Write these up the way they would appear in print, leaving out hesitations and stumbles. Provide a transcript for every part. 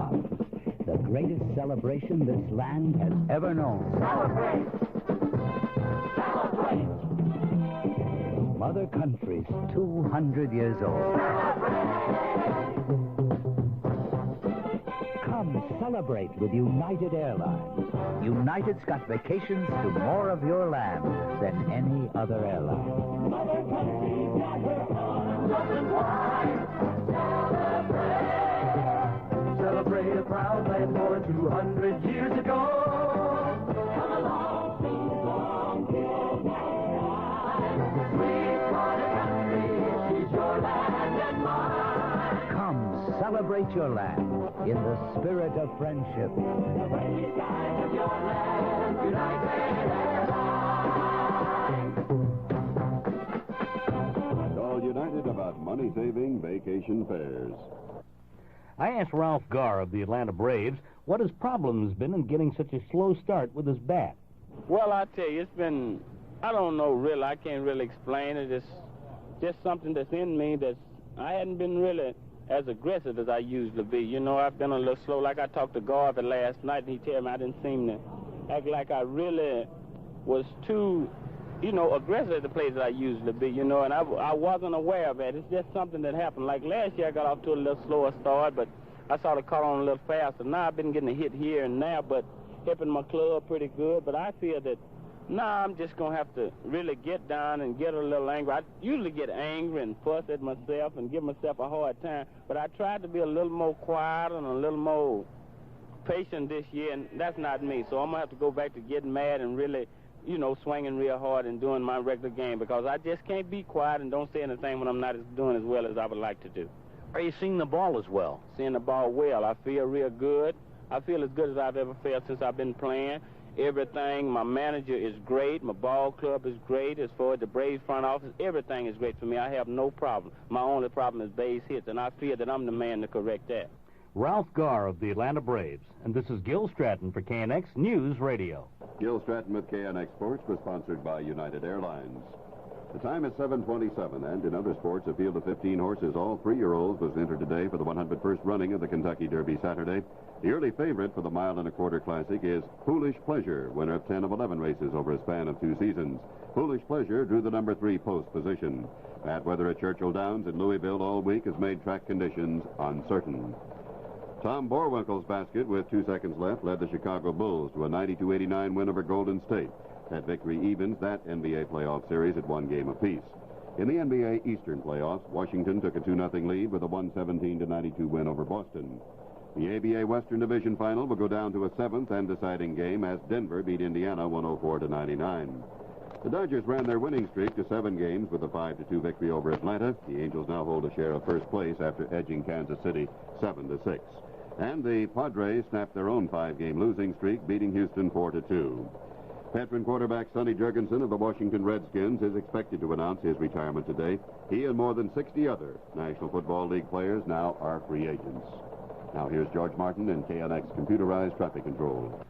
Arms, the greatest celebration this land has ever known. Celebrate! Celebrate! Mother Country's 200 years old. Come celebrate with United Airlines. United's got vacations to more of your land than any other airline. Mother Country's got her arms open wide. Celebrate! Celebrate a proud land born 200 years ago. Come along, sing along, feel that sweet Mother Country, she's your land and mine. Come celebrate your land in the spirit of friendship. The friendly skies of your land, United Airlines. Call United about money-saving vacation fares. I asked Ralph Garr of the Atlanta Braves what his problem has been in getting such a slow start with his bat. Well, I tell you, it's been, I don't know really, I can't really explain it. It's just something that's in me that's, I hadn't been really as aggressive as I usually be. You know, I've been a little slow. Like I talked to Garvey last night, and he told me I didn't seem to act like I really was too, you know, aggressive at the place that I usually be, you know, and I wasn't aware of it. It's just something that happened. Like last year, I got off to a little slower start, but I sort of caught on a little faster. Now I've been getting a hit here and there, but helping my club pretty good. But I feel that now I'm just going to have to really get down and get a little angry. I usually get angry and fuss at myself and give myself a hard time, but I tried to be a little more quiet and a little more patient this year, and that's not me. So I'm going to have to go back to getting mad and really, you know, swinging real hard and doing my regular game, because I just can't be quiet and don't say anything when I'm not doing as well as I would like to do. Are you seeing the ball as well? Seeing the ball well. I feel real good. I feel as good as I've ever felt since I've been playing. Everything, my manager is great. My ball club is great. As far as the Braves front office, everything is great for me. I have no problem. My only problem is base hits, and I feel that I'm the man to correct that. Ralph Garr of the Atlanta Braves. And this is Gil Stratton for KNX News Radio. Gil Stratton with KNX Sports was sponsored by United Airlines. The time is 7:27, and in other sports, a field of 15 horses, all 3-year-olds, was entered today for the 101st running of the Kentucky Derby Saturday. The early favorite for the mile and a quarter classic is Foolish Pleasure, winner of 10 of 11 races over a span of 2 seasons. Foolish Pleasure drew the number 3 post position. Bad weather at Churchill Downs in Louisville all week has made track conditions uncertain. Tom Borwinkle's basket, with 2 seconds left, led the Chicago Bulls to a 92-89 win over Golden State. That victory evens that NBA playoff series at 1 game apiece. In the NBA Eastern playoffs, Washington took a 2-0 lead with a 117-92 win over Boston. The ABA Western Division Final will go down to a 7th and deciding game as Denver beat Indiana 104-99. The Dodgers ran their winning streak to 7 games with a 5-2 victory over Atlanta. The Angels now hold a share of first place after edging Kansas City 7-6. And the Padres snapped their own 5-game losing streak, beating Houston 4-2. Veteran quarterback Sonny Jurgensen of the Washington Redskins is expected to announce his retirement today. He and more than 60 other National Football League players now are free agents. Now here's George Martin in KNX computerized traffic control.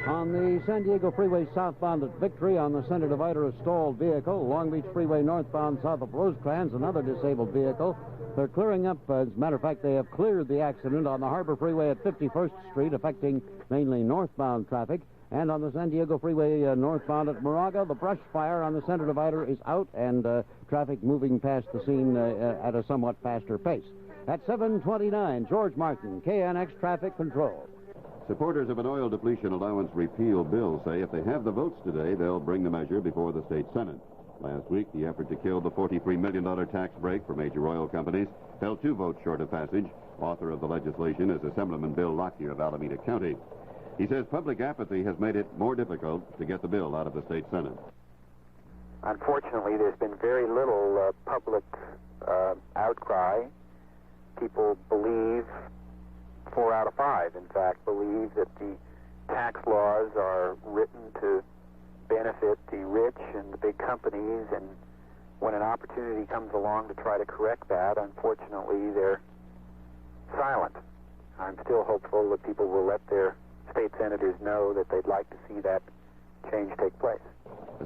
On the San Diego Freeway southbound at Victory, on the center divider, a stalled vehicle. Long Beach Freeway northbound south of Rosecrans, another disabled vehicle. They're clearing up. As a matter of fact, they have cleared the accident on the Harbor Freeway at 51st Street, affecting mainly northbound traffic. And on the San Diego Freeway northbound at Moraga, the brush fire on the center divider is out, and traffic moving past the scene at a somewhat faster pace. At 7:29, George Martin, KNX Traffic Control. Supporters of an oil depletion allowance repeal bill say if they have the votes today, they'll bring the measure before the state Senate. Last week, the effort to kill the $43 million tax break for major oil companies fell 2 votes short of passage. Author of the legislation is Assemblyman Bill Lockyer of Alameda County. He says public apathy has made it more difficult to get the bill out of the state Senate. Unfortunately, there's been very little public outcry. People believe, 4 out of 5, in fact, believe that the tax laws are written to benefit the rich and the big companies, and when an opportunity comes along to try to correct that, unfortunately, they're silent. I'm still hopeful that people will let their state senators know that they'd like to see that change take place.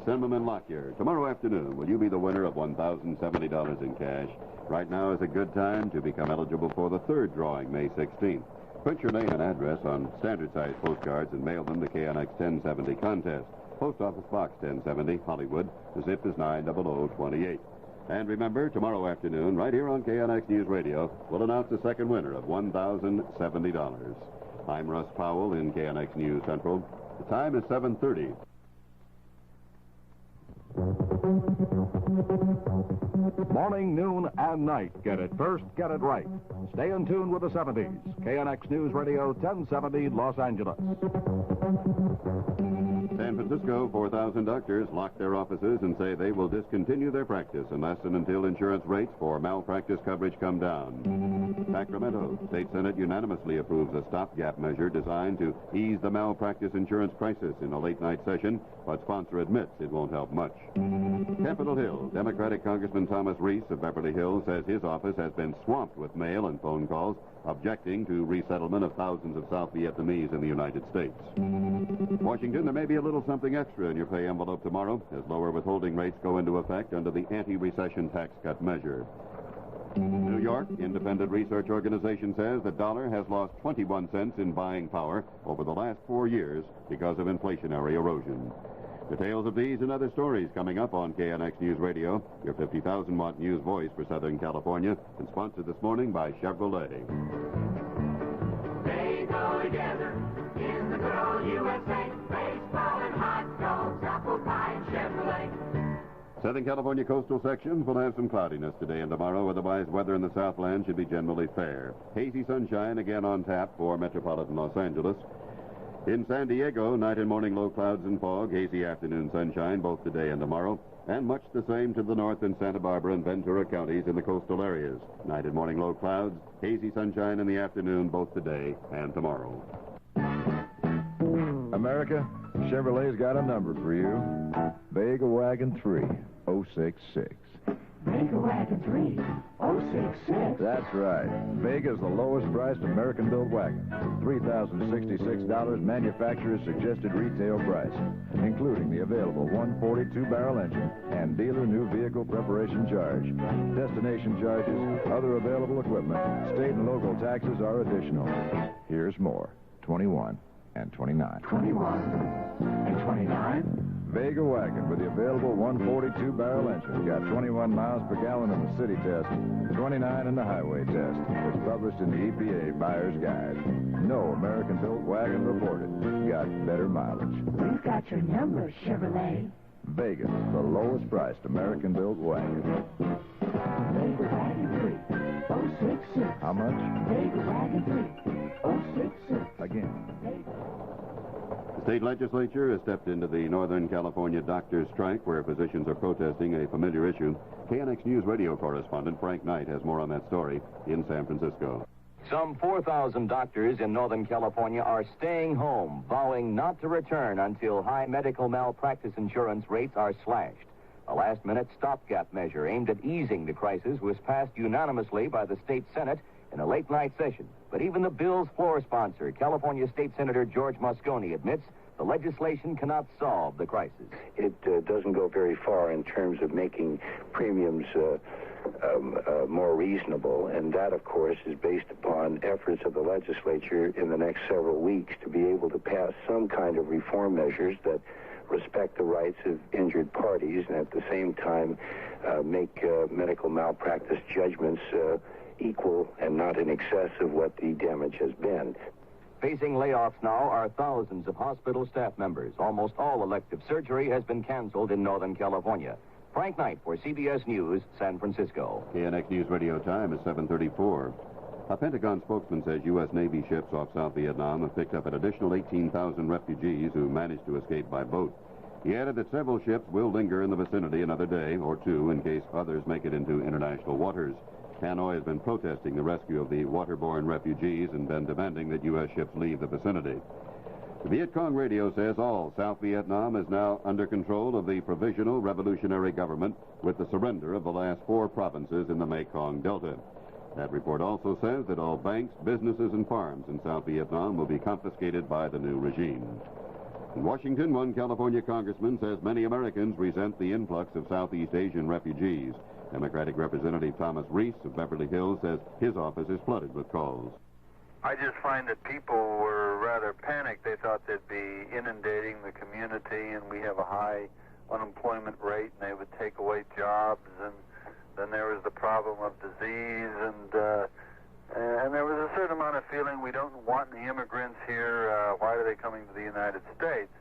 Assemblyman Lockyer, tomorrow afternoon, will you be the winner of $1,070 in cash? Right now is a good time to become eligible for the third drawing, May 16th. Print your name and address on standard-sized postcards and mail them to KNX 1070 Contest. Post Office Box 1070, Hollywood. The zip is 90028. And remember, tomorrow afternoon, right here on KNX News Radio, we'll announce the second winner of $1,070. I'm Russ Powell in KNX News Central. The time is 7:30. Morning, noon, and night. Get it first, get it right. Stay in tune with the 70s. KNX News Radio 1070, Los Angeles. San Francisco, 4,000 doctors lock their offices and say they will discontinue their practice unless and until insurance rates for malpractice coverage come down. Sacramento, State Senate unanimously approves a stopgap measure designed to ease the malpractice insurance crisis in a late-night session, but sponsor admits it won't help much. Capitol Hill, Democratic Congressman Thomas Reese of Beverly Hills says his office has been swamped with mail and phone calls objecting to resettlement of thousands of South Vietnamese in the United States. Washington, there may be a little something extra in your pay envelope tomorrow as lower withholding rates go into effect under the anti-recession tax cut measure. New York, independent research organization says the dollar has lost 21 cents in buying power over the last 4 years because of inflationary erosion. Details of these and other stories coming up on KNX News Radio, your 50,000-watt news voice for Southern California, and sponsored this morning by Chevrolet. They go together in the good old USA. Baseball and hot dogs, apple pie and Chevrolet. Southern California coastal sections will have some cloudiness today and tomorrow. Otherwise, weather in the Southland should be generally fair. Hazy sunshine again on tap for metropolitan Los Angeles. In San Diego, night and morning low clouds and fog, hazy afternoon sunshine both today and tomorrow, and much the same to the north in Santa Barbara and Ventura counties in the coastal areas. Night and morning low clouds, hazy sunshine in the afternoon both today and tomorrow. America, Chevrolet's got a number for you. Vega Wagon 3, 066. Vega Wagon 3, 066. That's right. Vega's the lowest priced American-built wagon. $3,066 manufacturer's suggested retail price, including the available 142-barrel engine and dealer new vehicle preparation charge. Destination charges, other available equipment, state and local taxes are additional. Here's more. 21 and 29. 21 and 29. Vega wagon with the available 142-barrel engine got 21 miles per gallon in the city test, 29 in the highway test. It's published in the EPA Buyer's Guide. No American-built wagon reported got better mileage. We've got your number, Chevrolet. Vega, the lowest priced American-built wagon. Vega Wagon 3, 066. How much? Vega Wagon 3, 066. Again. The state legislature has stepped into the Northern California doctors' strike, where physicians are protesting a familiar issue. KNX News Radio correspondent Frank Knight has more on that story in San Francisco. Some 4,000 doctors in Northern California are staying home, vowing not to return until high medical malpractice insurance rates are slashed. A last-minute stopgap measure aimed at easing the crisis was passed unanimously by the state Senate in a late-night session. But even the bill's floor sponsor, California State Senator George Moscone, admits the legislation cannot solve the crisis. It doesn't go very far in terms of making premiums more reasonable, and that, of course, is based upon efforts of the legislature in the next several weeks to be able to pass some kind of reform measures that respect the rights of injured parties and at the same time make medical malpractice judgments equal and not in excess of what the damage has been. Facing layoffs now are thousands of hospital staff members. Almost all elective surgery has been canceled in Northern California. Frank Knight for CBS News, San Francisco. KNX News Radio time is 7:34. A Pentagon spokesman says U.S. Navy ships off South Vietnam have picked up an additional 18,000 refugees who managed to escape by boat. He added that several ships will linger in the vicinity another day or two in case others make it into international waters. Hanoi has been protesting the rescue of the waterborne refugees and been demanding that U.S. ships leave the vicinity. The Viet Cong radio says all South Vietnam is now under control of the Provisional Revolutionary Government with the surrender of the last 4 provinces in the Mekong Delta. That report also says that all banks, businesses, and farms in South Vietnam will be confiscated by the new regime. In Washington, one California congressman says many Americans resent the influx of Southeast Asian refugees. Democratic Representative Thomas Reese of Beverly Hills says his office is flooded with calls. I just find that people were rather panicked. They thought they'd be inundating the community, and we have a high unemployment rate, and they would take away jobs, and then there was the problem of disease, and there was a certain amount of feeling we don't want any immigrants here. Why are they coming to the United States?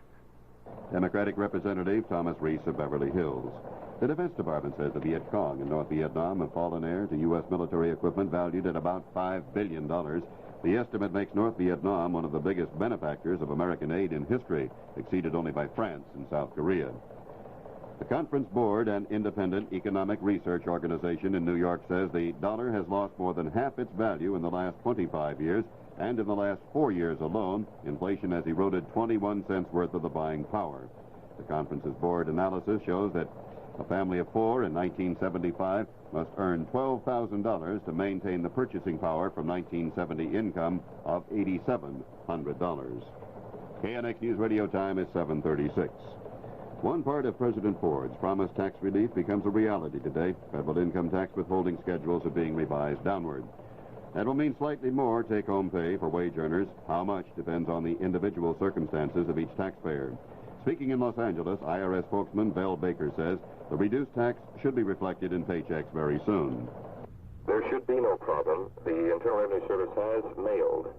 Democratic Representative Thomas Reese of Beverly Hills. The Defense Department says the Viet Cong in North Vietnam have fallen heir to U.S. military equipment valued at about $5 billion. The estimate makes North Vietnam one of the biggest benefactors of American aid in history, exceeded only by France and South Korea. The Conference Board, an independent economic research organization in New York, says the dollar has lost more than half its value in the last 25 years, and in the last 4 years alone, inflation has eroded 21 cents worth of the buying power. The conference's board analysis shows that a family of 4 in 1975 must earn $12,000 to maintain the purchasing power from 1970 income of $8,700. KNX News Radio time is 7:36. One part of President Ford's promised tax relief becomes a reality today. Federal income tax withholding schedules are being revised downward. That will mean slightly more take-home pay for wage earners. How much depends on the individual circumstances of each taxpayer. Speaking in Los Angeles, IRS spokesman Bell Baker says the reduced tax should be reflected in paychecks very soon. There should be no problem. The Internal Revenue Service has mailed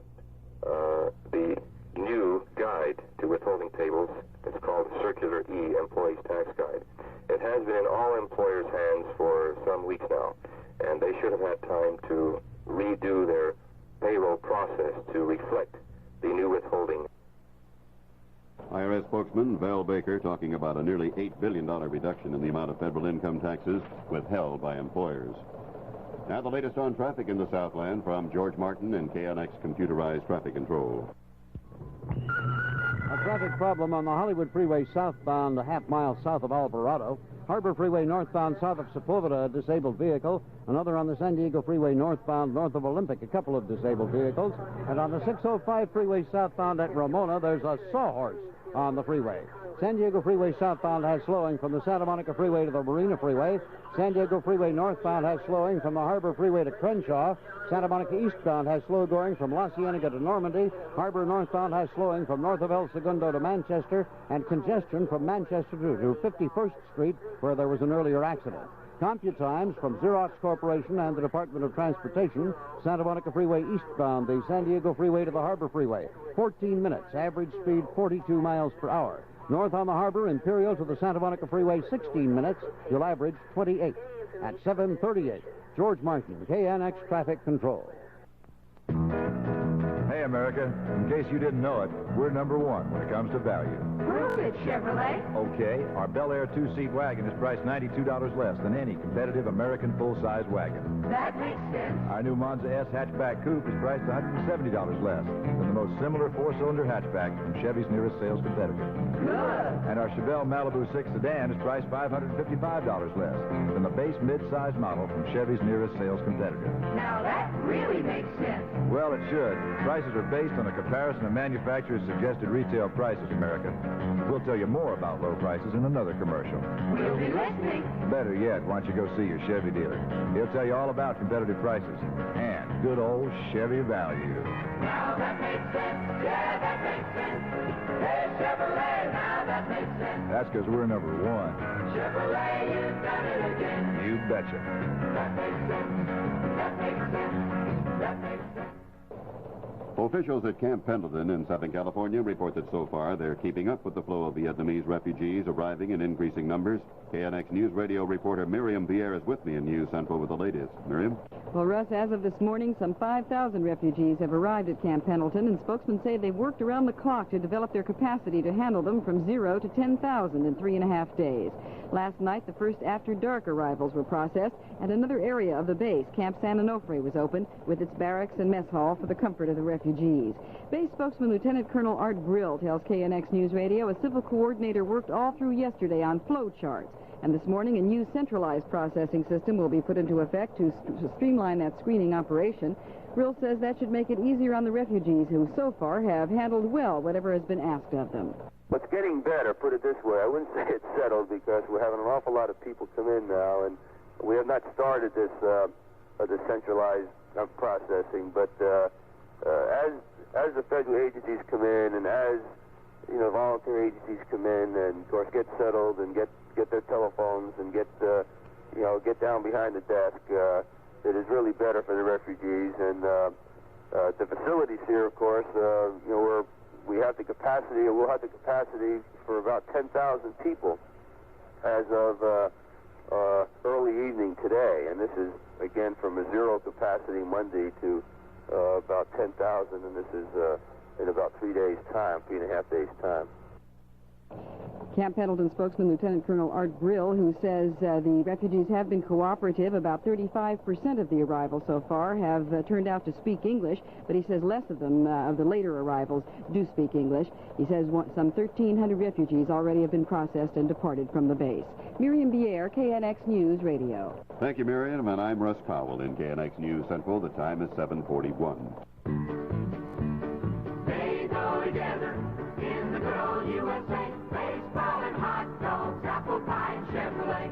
the new guide to withholding tables. It's called Circular E, Employees Tax Guide. It has been in all employers' hands for some weeks now, and they should have had time to redo their payroll process to reflect the new withholding. IRS spokesman Val Baker talking about a nearly $8 billion reduction in the amount of federal income taxes withheld by employers. Now the latest on traffic in the Southland from George Martin and KNX Computerized Traffic Control. A traffic problem on the Hollywood Freeway southbound a half mile south of Alvarado. Harbor Freeway northbound south of Sepulveda, a disabled vehicle. Another on the San Diego Freeway northbound north of Olympic, a couple of disabled vehicles. And on the 605 Freeway southbound at Ramona, there's a sawhorse on the freeway. San Diego Freeway southbound has slowing from the Santa Monica Freeway to the Marina Freeway. San Diego Freeway northbound has slowing from the Harbor Freeway to Crenshaw. Santa Monica eastbound has slow going from La Cienega to Normandy. Harbor northbound has slowing from north of El Segundo to Manchester, and congestion from Manchester to 51st Street, where there was an earlier accident. Compute times from Xerox Corporation and the Department of Transportation. Santa Monica Freeway eastbound, the San Diego Freeway to the Harbor Freeway, 14 minutes, average speed 42 miles per hour. North on the Harbor, Imperial to the Santa Monica Freeway, 16 minutes, you'll average 28. At 7:38, George Martin, KNX Traffic Control. Hey, America, in case you didn't know it, we're number one when it comes to value. Prove it, Chevrolet. Okay, our Bel Air two-seat wagon is priced $92 less than any competitive American full-size wagon. That makes sense. Our new Monza S hatchback coupe is priced $170 less than the most similar four-cylinder hatchback from Chevy's nearest sales competitor. Good. And our Chevelle Malibu 6 sedan is priced $555 less than the base mid-size model from Chevy's nearest sales competitor. Now that really makes sense. Well, it should. Prices are based on a comparison of manufacturers' suggested retail prices, America. We'll tell you more about low prices in another commercial. We'll be listening. Better yet, why don't you go see your Chevy dealer? He'll tell you all about competitive prices and good old Chevy value. Now that makes sense. Yeah, that makes sense. Hey, Chevrolet, now that makes sense. That's because we're number one. Chevrolet, you've done it again. You betcha. That makes sense. That makes sense. That makes sense. Officials at Camp Pendleton in Southern California report that so far they're keeping up with the flow of Vietnamese refugees arriving in increasing numbers. KNX News Radio reporter Miriam Pierre is with me in News Central with the latest. Miriam? Well, Russ, as of this morning, some 5,000 refugees have arrived at Camp Pendleton, and spokesmen say they've worked around the clock to develop their capacity to handle them from 0 to 10,000 in 3.5 days. Last night, the first after-dark arrivals were processed, and another area of the base, Camp San Onofre, was opened with its barracks and mess hall for the comfort of the refugees. Base spokesman Lieutenant Colonel Art Brill tells KNX News Radio a civil coordinator worked all through yesterday on flow charts, and this morning a new centralized processing system will be put into effect to streamline that screening operation. Brill says that should make it easier on the refugees who so far have handled well whatever has been asked of them. Well, it's getting better, put it this way. I wouldn't say it's settled because we're having an awful lot of people come in now, and we have not started this centralized processing. But as the federal agencies come in, and as volunteer agencies come in, and of course get settled and get their telephones and get down behind the desk, it is really better for the refugees. And the facilities here, of course, we have the capacity, or we'll have the capacity for about 10,000 people as of early evening today. And this is, again, from a zero capacity Monday to about 10,000, and this is in about 3 days' time, 3.5 days' time. Camp Pendleton spokesman Lieutenant Colonel Art Brill, who says the refugees have been cooperative. About 35% of the arrivals so far have turned out to speak English, but he says less of them, of the later arrivals, do speak English. He says some 1,300 refugees already have been processed and departed from the base. Miriam Bier, KNX News Radio. Thank you, Miriam, and I'm Russ Powell in KNX News Central. The time is 7:41. They go together in the good old USA. Baseball and hot dogs, apple pie and Chevrolet.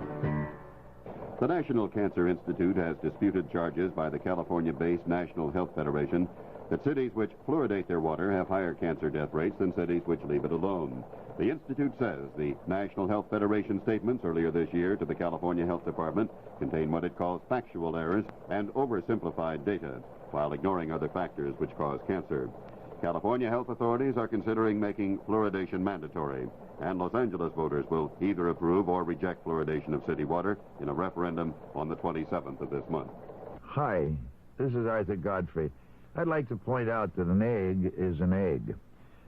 The National Cancer Institute has disputed charges by the California-based National Health Federation that cities which fluoridate their water have higher cancer death rates than cities which leave it alone. The Institute says the National Health Federation statements earlier this year to the California Health Department contain what it calls factual errors and oversimplified data, while ignoring other factors which cause cancer. California health authorities are considering making fluoridation mandatory, and Los Angeles voters will either approve or reject fluoridation of city water in a referendum on the 27th of this month. Hi, this is Arthur Godfrey. I'd like to point out that an egg is an egg,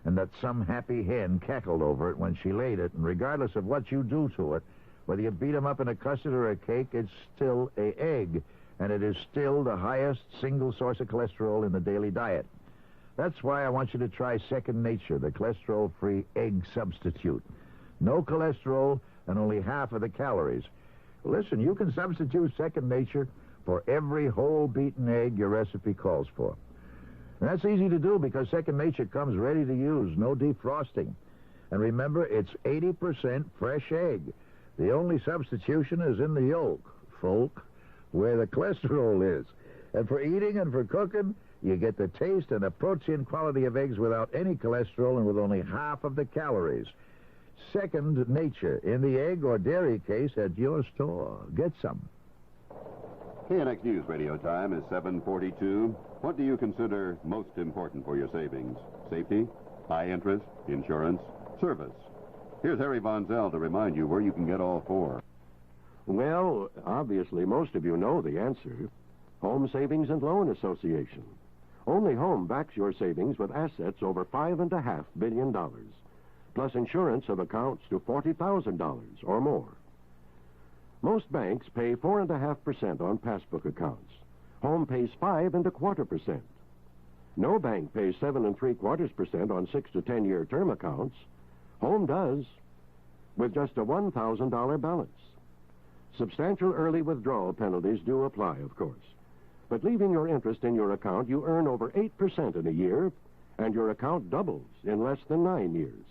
and that some happy hen cackled over it when she laid it, and regardless of what you do to it, whether you beat them up in a custard or a cake, it's still an egg, and it is still the highest single source of cholesterol in the daily diet. That's why I want you to try Second Nature, the cholesterol-free egg substitute. No cholesterol and only half of the calories. Listen, you can substitute Second Nature for every whole beaten egg your recipe calls for. And that's easy to do because Second Nature comes ready to use, no defrosting. And remember, it's 80% fresh egg. The only substitution is in the yolk, folk, where the cholesterol is. And for eating and for cooking, you get the taste and the protein quality of eggs without any cholesterol and with only half of the calories. Second Nature, in the egg or dairy case at your store. Get some. KNX News Radio time is 7:42. What do you consider most important for your savings? Safety, high interest, insurance, service? Here's Harry Von Zell to remind you where you can get all four. Well, obviously, most of you know the answer. Home Savings and Loan Association. Only Home backs your savings with assets over $5.5 billion, plus insurance of accounts to $40,000 or more. Most banks pay 4.5% on passbook accounts. Home pays 5.25%. No bank pays 7.75% on 6 to 10 year term accounts. Home does, with just a $1,000 balance. Substantial early withdrawal penalties do apply, of course. But leaving your interest in your account, you earn over 8% in a year, and your account doubles in less than 9 years.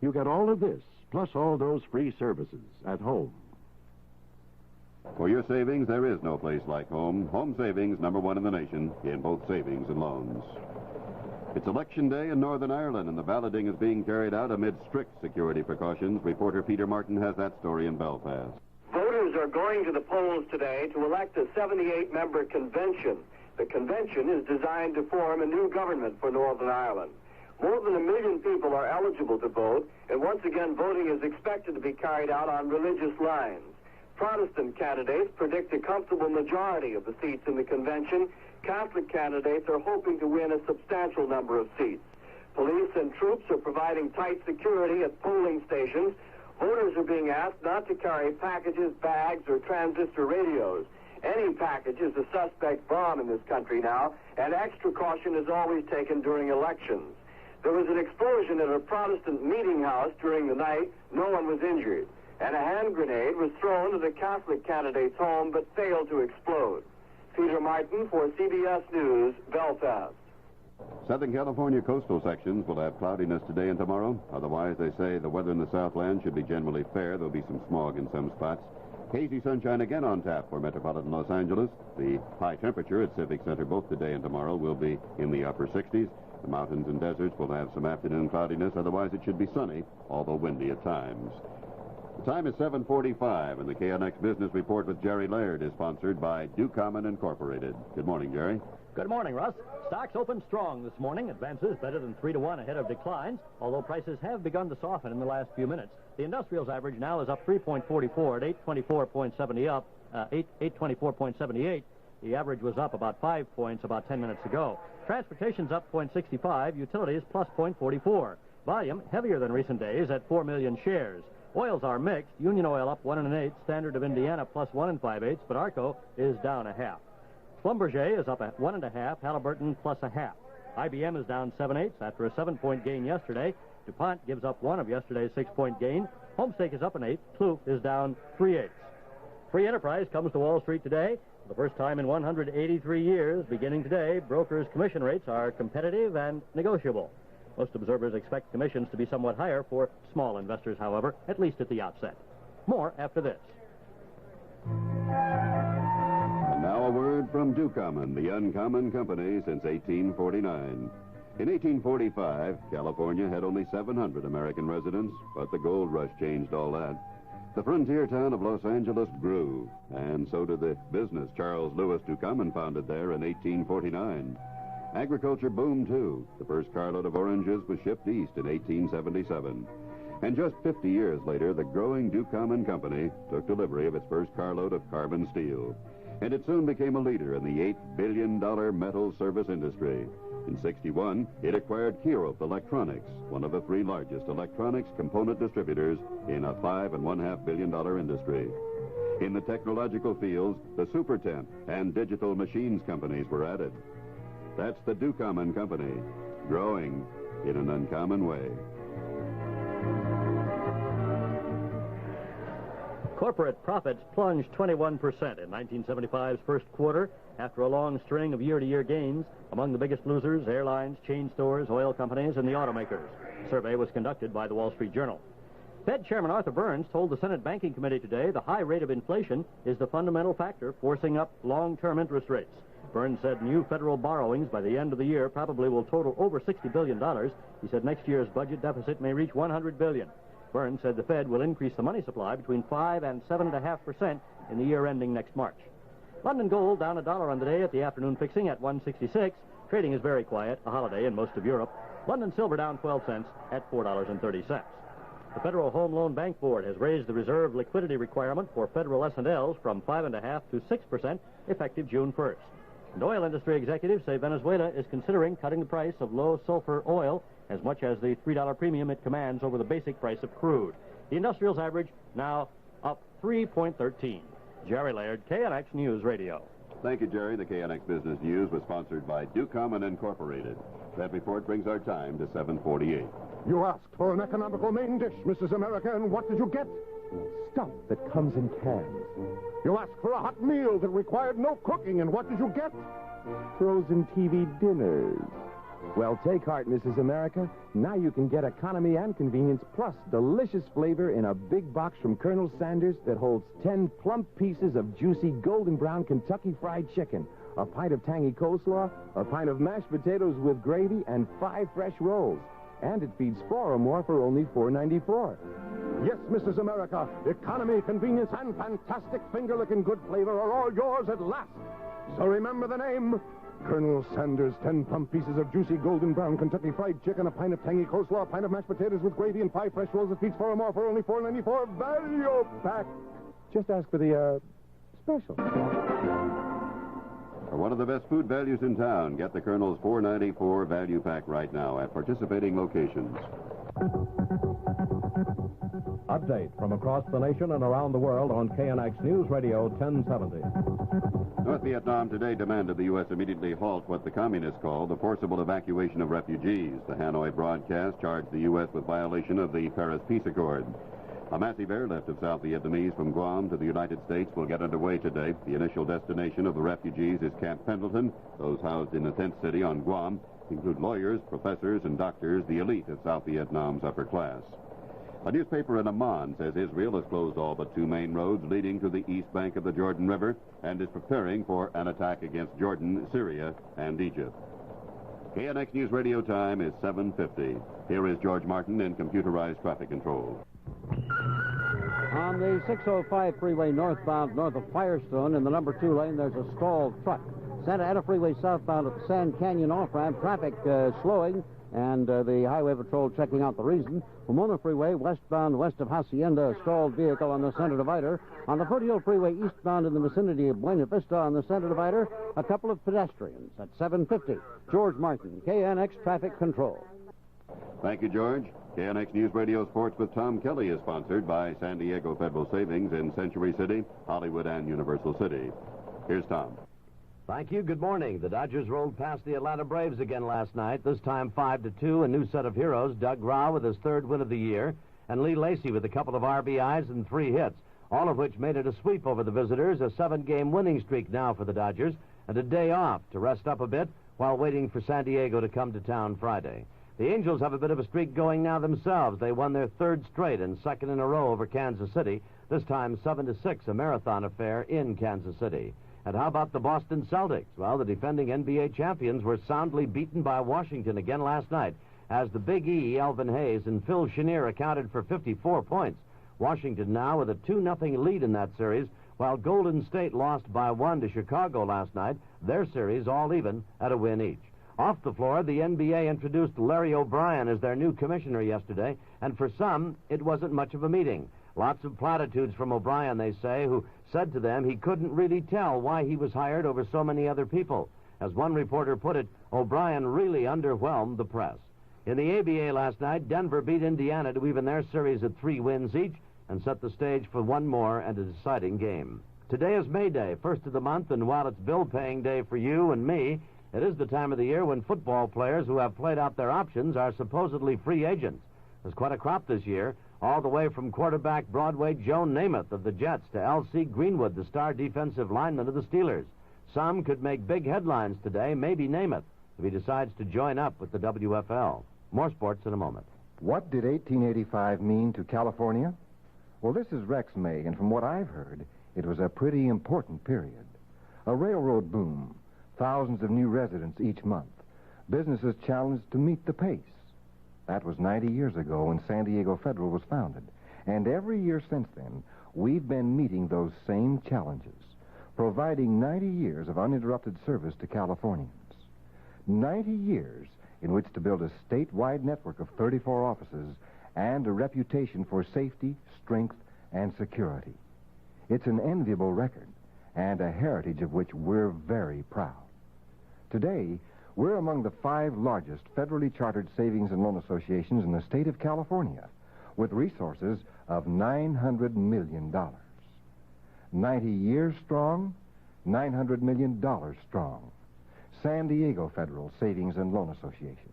You get all of this, plus all those free services at Home. For your savings, there is no place like Home. Home Savings, #1 in the nation in both savings and loans. It's Election Day in Northern Ireland, and the balloting is being carried out amid strict security precautions. Reporter Peter Martin has that story in Belfast. Voters are going to the polls today to elect a 78-member convention. The convention is designed to form a new government for Northern Ireland. More than 1 million people are eligible to vote, and once again, voting is expected to be carried out on religious lines. Protestant candidates predict a comfortable majority of the seats in the convention. Catholic candidates are hoping to win a substantial number of seats. Police and troops are providing tight security at polling stations. Voters are being asked not to carry packages, bags, or transistor radios. Any package is a suspect bomb in this country now, and extra caution is always taken during elections. There was an explosion at a Protestant meeting house during the night. No one was injured. And a hand grenade was thrown at a Catholic candidate's home but failed to explode. Peter Martin for CBS News, Belfast. Southern California coastal sections will have cloudiness today and tomorrow. Otherwise, they say the weather in the Southland should be generally fair. There'll be some smog in some spots. Hazy sunshine again on tap for metropolitan Los Angeles. The high temperature at Civic Center both today and tomorrow will be in the upper 60s. The mountains and deserts will have some afternoon cloudiness. Otherwise, it should be sunny, although windy at times. The time is 7:45, and the KNX Business Report with Jerry Laird is sponsored by Ducommon Incorporated. Good morning, Jerry. Good morning, Russ. Stocks opened strong this morning. Advances better than 3-to-1 ahead of declines, although prices have begun to soften in the last few minutes. The industrials average now is up 3.44 at 824.70 up, 824.78. The average was up about 5 points about 10 minutes ago. Transportation's up 0.65, utilities plus 0.44. Volume heavier than recent days at 4 million shares. Oils are mixed. Union Oil up 1 1/8, Standard of Indiana plus 1 5/8, but Arco is down 0.5. Schlumberger is up 1 1/2, Halliburton plus 0.5. IBM is down 7/8 after a 7-point gain yesterday. DuPont gives up 1 of yesterday's 6-point gain. Homestake is up 1/8. Kloof is down 3/8. Free enterprise comes to Wall Street today. For the first time in 183 years, beginning today, brokers' commission rates are competitive and negotiable. Most observers expect commissions to be somewhat higher for small investors, however, at least at the outset. More after this. And now a word from Ducommon, the uncommon company since 1849. In 1845, California had only 700 American residents, but the gold rush changed all that. The frontier town of Los Angeles grew, and so did the business Charles Lewis Ducommon founded there in 1849. Agriculture boomed, too. The first carload of oranges was shipped east in 1877. And just 50 years later, the growing Ducommon Company took delivery of its first carload of carbon steel. And it soon became a leader in the $8 billion metal service industry. In '61, it acquired Kirov Electronics, one of the 3 largest electronics component distributors in a $5.5 billion industry. In the technological fields, the Supertemp and Digital Machines companies were added. That's the Ducommon Company, growing in an uncommon way. Corporate profits plunged 21% in 1975's first quarter after a long string of year-to-year gains. Among the biggest losers, airlines, chain stores, oil companies, and the automakers. A survey was conducted by the Wall Street Journal. Fed Chairman Arthur Burns told the Senate Banking Committee today the high rate of inflation is the fundamental factor forcing up long-term interest rates. Burns said new federal borrowings by the end of the year probably will total over $60 billion. He said next year's budget deficit may reach $100 billion. Burns said the Fed will increase the money supply between 5 and 7.5% in the year ending next March. London gold down $1 on the day at the afternoon fixing at 166. Trading is very quiet, a holiday in most of Europe. London silver down 12 cents at $4.30. The Federal Home Loan Bank Board has raised the reserve liquidity requirement for federal S&Ls from 5.5% to 6% effective June 1st. And oil industry executives say Venezuela is considering cutting the price of low-sulfur oil as much as the $3 premium it commands over the basic price of crude. The industrials average now up 3.13. Jerry Laird, KNX News Radio. Thank you, Jerry. The KNX Business News was sponsored by Ducommon Incorporated. That report brings our time to 7:48. You asked for an economical main dish, Mrs. America, and what did you get? Stuff that comes in cans. You asked for a hot meal that required no cooking, and what did you get? Frozen TV dinners. Well, take heart, Mrs. America. Now you can get economy and convenience plus delicious flavor in a big box from Colonel Sanders that holds 10 plump pieces of juicy golden brown Kentucky Fried Chicken, a pint of tangy coleslaw, a pint of mashed potatoes with gravy, and 5 fresh rolls. And it feeds 4 or more for only $4.94. Yes, Mrs. America, economy, convenience, and fantastic finger-licking good flavor are all yours at last. So remember the name. Colonel Sanders, 10 plump pieces of juicy golden brown Kentucky Fried Chicken, a pint of tangy coleslaw, a pint of mashed potatoes with gravy, and 5 fresh rolls that feeds 4 or more for only $4.94. Value pack. Just ask for the, special. For one of the best food values in town, get the Colonel's $4.94 value pack right now at participating locations. Update from across the nation and around the world on KNX News Radio 1070. North Vietnam today demanded the U.S. immediately halt what the communists call the forcible evacuation of refugees. The Hanoi broadcast charged the U.S. with violation of the Paris Peace Accord. A massive airlift of South Vietnamese from Guam to the United States will get underway today. The initial destination of the refugees is Camp Pendleton, those housed in a tent city on Guam. include lawyers, professors, and doctors, the elite of South Vietnam's upper class. A newspaper in Amman says Israel has closed all but 2 main roads leading to the east bank of the Jordan River and is preparing for an attack against Jordan, Syria, and Egypt. KNX News Radio time is 7:50. Here is George Martin in computerized traffic control. On the 605 freeway northbound north of Firestone in the number 2 lane, there's a stalled truck. Santa Ana Freeway southbound at the Sand Canyon off-ramp, traffic slowing, and the highway patrol checking out the reason. Pomona Freeway westbound west of Hacienda, a stalled vehicle on the center divider. On the Foothill Freeway eastbound in the vicinity of Buena Vista on the center divider, a couple of pedestrians at 7:50. George Martin, KNX Traffic Control. Thank you, George. KNX News Radio Sports with Tom Kelly is sponsored by San Diego Federal Savings in Century City, Hollywood, and Universal City. Here's Tom. Thank you. Good morning. The Dodgers rolled past the Atlanta Braves again last night, this time 5-2. A new set of heroes, Doug Grau with his 3rd win of the year, and Lee Lacy with a couple of RBIs and 3 hits, all of which made it a sweep over the visitors, a 7-game winning streak now for the Dodgers, and a day off to rest up a bit while waiting for San Diego to come to town Friday. The Angels have a bit of a streak going now themselves. They won their 3rd straight and 2nd in a row over Kansas City, this time 7-6, a marathon affair in Kansas City. And how about the Boston Celtics? Well, the defending NBA champions were soundly beaten by Washington again last night as the Big E, Elvin Hayes, and Phil Chenier accounted for 54 points. Washington now with a 2-0 lead in that series, while Golden State lost by 1 to Chicago last night. Their series all even at a win each. Off the floor, the NBA introduced Larry O'Brien as their new commissioner yesterday, and for some, it wasn't much of a meeting. Lots of platitudes from O'Brien, they say, who said to them he couldn't really tell why he was hired over so many other people. As one reporter put it, O'Brien really underwhelmed the press. In the ABA last night, Denver beat Indiana to even their series at 3 wins each and set the stage for one more and a deciding game. Today is May Day, 1st of the month, and while it's bill-paying day for you and me, it is the time of the year when football players who have played out their options are supposedly free agents. There's quite a crop this year, all the way from quarterback Broadway Joe Namath of the Jets to L.C. Greenwood, the star defensive lineman of the Steelers. Some could make big headlines today, maybe Namath, if he decides to join up with the WFL. More sports in a moment. What did 1885 mean to California? Well, this is Rex May, and from what I've heard, it was a pretty important period. A railroad boom, thousands of new residents each month, businesses challenged to meet the pace. That was 90 years ago when San Diego Federal was founded. And every year since then, we've been meeting those same challenges, providing 90 years of uninterrupted service to Californians. 90 years in which to build a statewide network of 34 offices and a reputation for safety, strength, and security. It's an enviable record and a heritage of which we're very proud. Today, we're among the 5 largest federally chartered savings and loan associations in the state of California, with resources of $900 million. 90 years strong, $900 million strong. San Diego Federal Savings and Loan Association.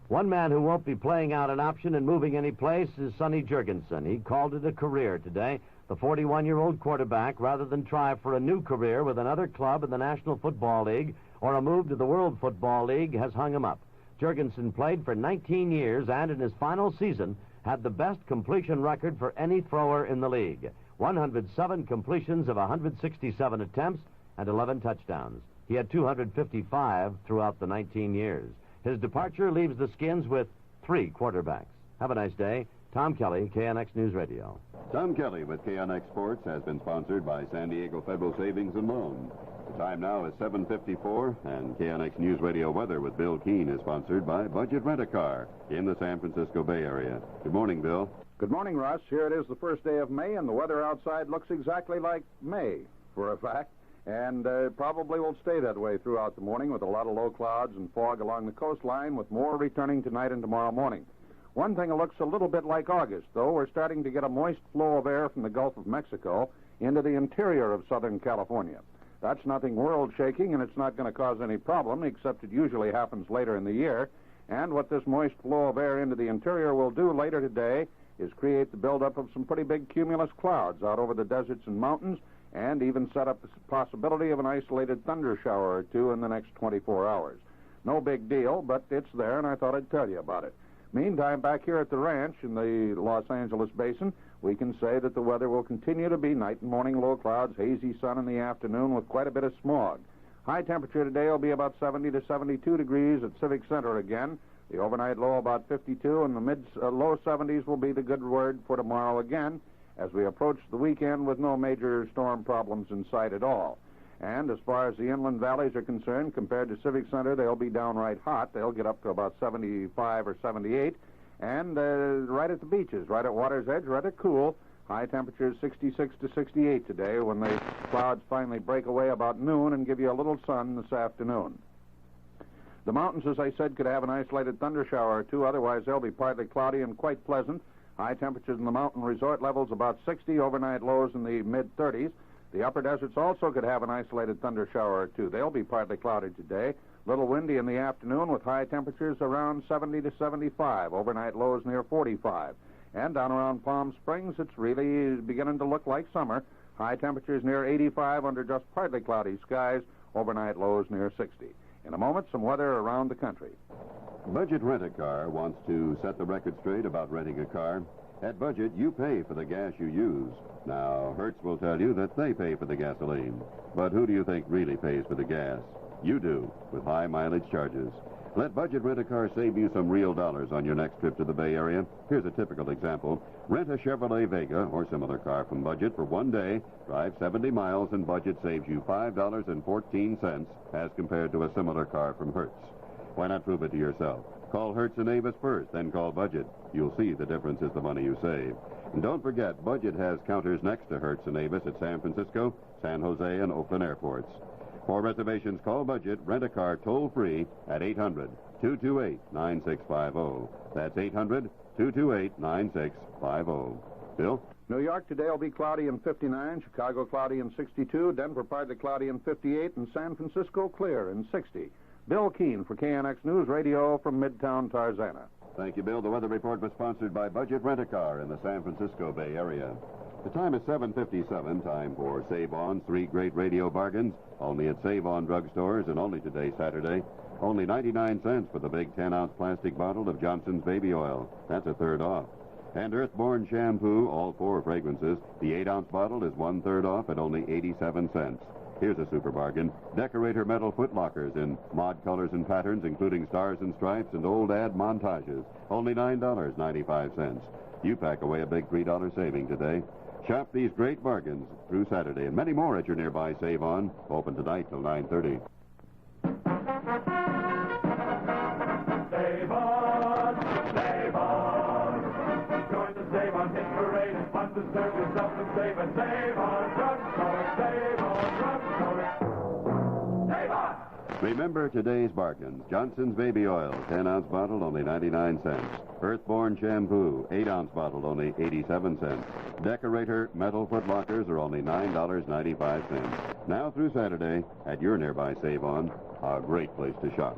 One man who won't be playing out an option and moving any place is Sonny Jurgensen. He called it a career today. The 41-year-old quarterback, rather than try for a new career with another club in the National Football League or a move to the World Football League, has hung him up. Jurgensen played for 19 years and in his final season had the best completion record for any thrower in the league. 107 completions of 167 attempts and 11 touchdowns. He had 255 throughout the 19 years. His departure leaves the Skins with 3 quarterbacks. Have a nice day. Tom Kelly, KNX News Radio. Tom Kelly with KNX Sports has been sponsored by San Diego Federal Savings and Loan. The time now is 7:54, and KNX News Radio weather with Bill Keene is sponsored by Budget Rent-A-Car in the San Francisco Bay Area. Good morning, Bill. Good morning, Russ. Here it is, the first day of May, and the weather outside looks exactly like May, for a fact. And probably will stay that way throughout the morning with a lot of low clouds and fog along the coastline, with more returning tonight and tomorrow morning. One thing that looks a little bit like August, though. We're starting to get a moist flow of air from the Gulf of Mexico into the interior of Southern California. That's nothing world-shaking, and it's not going to cause any problem, except it usually happens later in the year. And what this moist flow of air into the interior will do later today is create the buildup of some pretty big cumulus clouds out over the deserts and mountains, and even set up the possibility of an isolated thunder shower or two in the next 24 hours. No big deal, but it's there, and I thought I'd tell you about it. Meantime, back here at the ranch in the Los Angeles Basin, we can say that the weather will continue to be night and morning low clouds, hazy sun in the afternoon with quite a bit of smog. High temperature today will be about 70 to 72 degrees at Civic Center again. The overnight low about 52, and the low 70s will be the good word for tomorrow again as we approach the weekend with no major storm problems in sight at all. And as far as the inland valleys are concerned, compared to Civic Center, they'll be downright hot. They'll get up to about 75 or 78. And right at the beaches, right at water's edge, rather cool. High temperatures 66 to 68 today when the clouds finally break away about noon and give you a little sun this afternoon. The mountains, as I said, could have an isolated thunder shower or two. Otherwise, they'll be partly cloudy and quite pleasant. High temperatures in the mountain resort levels about 60, overnight lows in the mid-30s. The upper deserts also could have an isolated thunder shower or two. They'll be partly cloudy today. Little windy in the afternoon with high temperatures around 70 to 75, overnight lows near 45. And down around Palm Springs, it's really beginning to look like summer. High temperatures near 85 under just partly cloudy skies, overnight lows near 60. In a moment, some weather around the country. Budget Rent-A-Car wants to set the record straight about renting a car. At Budget, you pay for the gas you use. Now, Hertz will tell you that they pay for the gasoline. But who do you think really pays for the gas? You do, with high mileage charges. Let Budget Rent-A-Car save you some real dollars on your next trip to the Bay Area. Here's a typical example. Rent a Chevrolet Vega or similar car from Budget for one day, drive 70 miles, and Budget saves you $5.14 as compared to a similar car from Hertz. Why not prove it to yourself? Call Hertz and Avis first, then call Budget. You'll see the difference is the money you save. And don't forget, Budget has counters next to Hertz and Avis at San Francisco, San Jose, and Oakland airports. For reservations, call Budget, rent a car toll-free at 800-228-9650. That's 800-228-9650. Bill? New York today will be cloudy and 59, Chicago cloudy and 62, Denver partly cloudy and 58, and San Francisco clear and 60. Bill Keene for KNX News Radio from Midtown Tarzana. Thank you, Bill. The weather report was sponsored by Budget Rent-A-Car in the San Francisco Bay Area. The time is 7:57, time for Save On's three great radio bargains, only at Save On drugstores and only today, Saturday. Only 99 cents for the big 10-ounce plastic bottle of Johnson's baby oil. That's a third off. And Earthborn shampoo, all four fragrances. The 8-ounce bottle is 1/3 off at only 87 cents. Here's a super bargain. Decorator metal foot lockers in mod colors and patterns, including stars and stripes and old ad montages. Only $9.95. You pack away a big $3 saving today. Shop these great bargains through Saturday and many more at your nearby Save On. Open tonight till 9:30. Save on, save on. Join the Save On hit parade. It's fun to serve yourself and save and save on drugstore. Save on drugstore. Save on. Remember today's bargains. Johnson's baby oil, 10-ounce bottle, only 99 cents. Earthborn shampoo, 8-ounce bottle, only 87 cents. Decorator metal foot lockers are only $9.95. Now through Saturday at your nearby Save On, a great place to shop.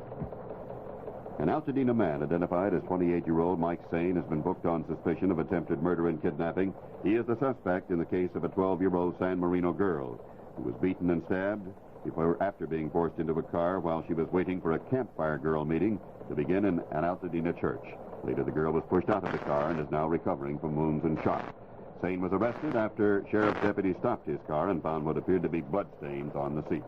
An Altadena man identified as 28-year-old Mike Sane has been booked on suspicion of attempted murder and kidnapping. He is the suspect in the case of a 12-year-old San Marino girl who was beaten and stabbed after being forced into a car while she was waiting for a campfire girl meeting to begin in an Altadena church. Later, the girl was pushed out of the car and is now recovering from wounds and shock. Sane was arrested after sheriff's deputies stopped his car and found what appeared to be bloodstains on the seat.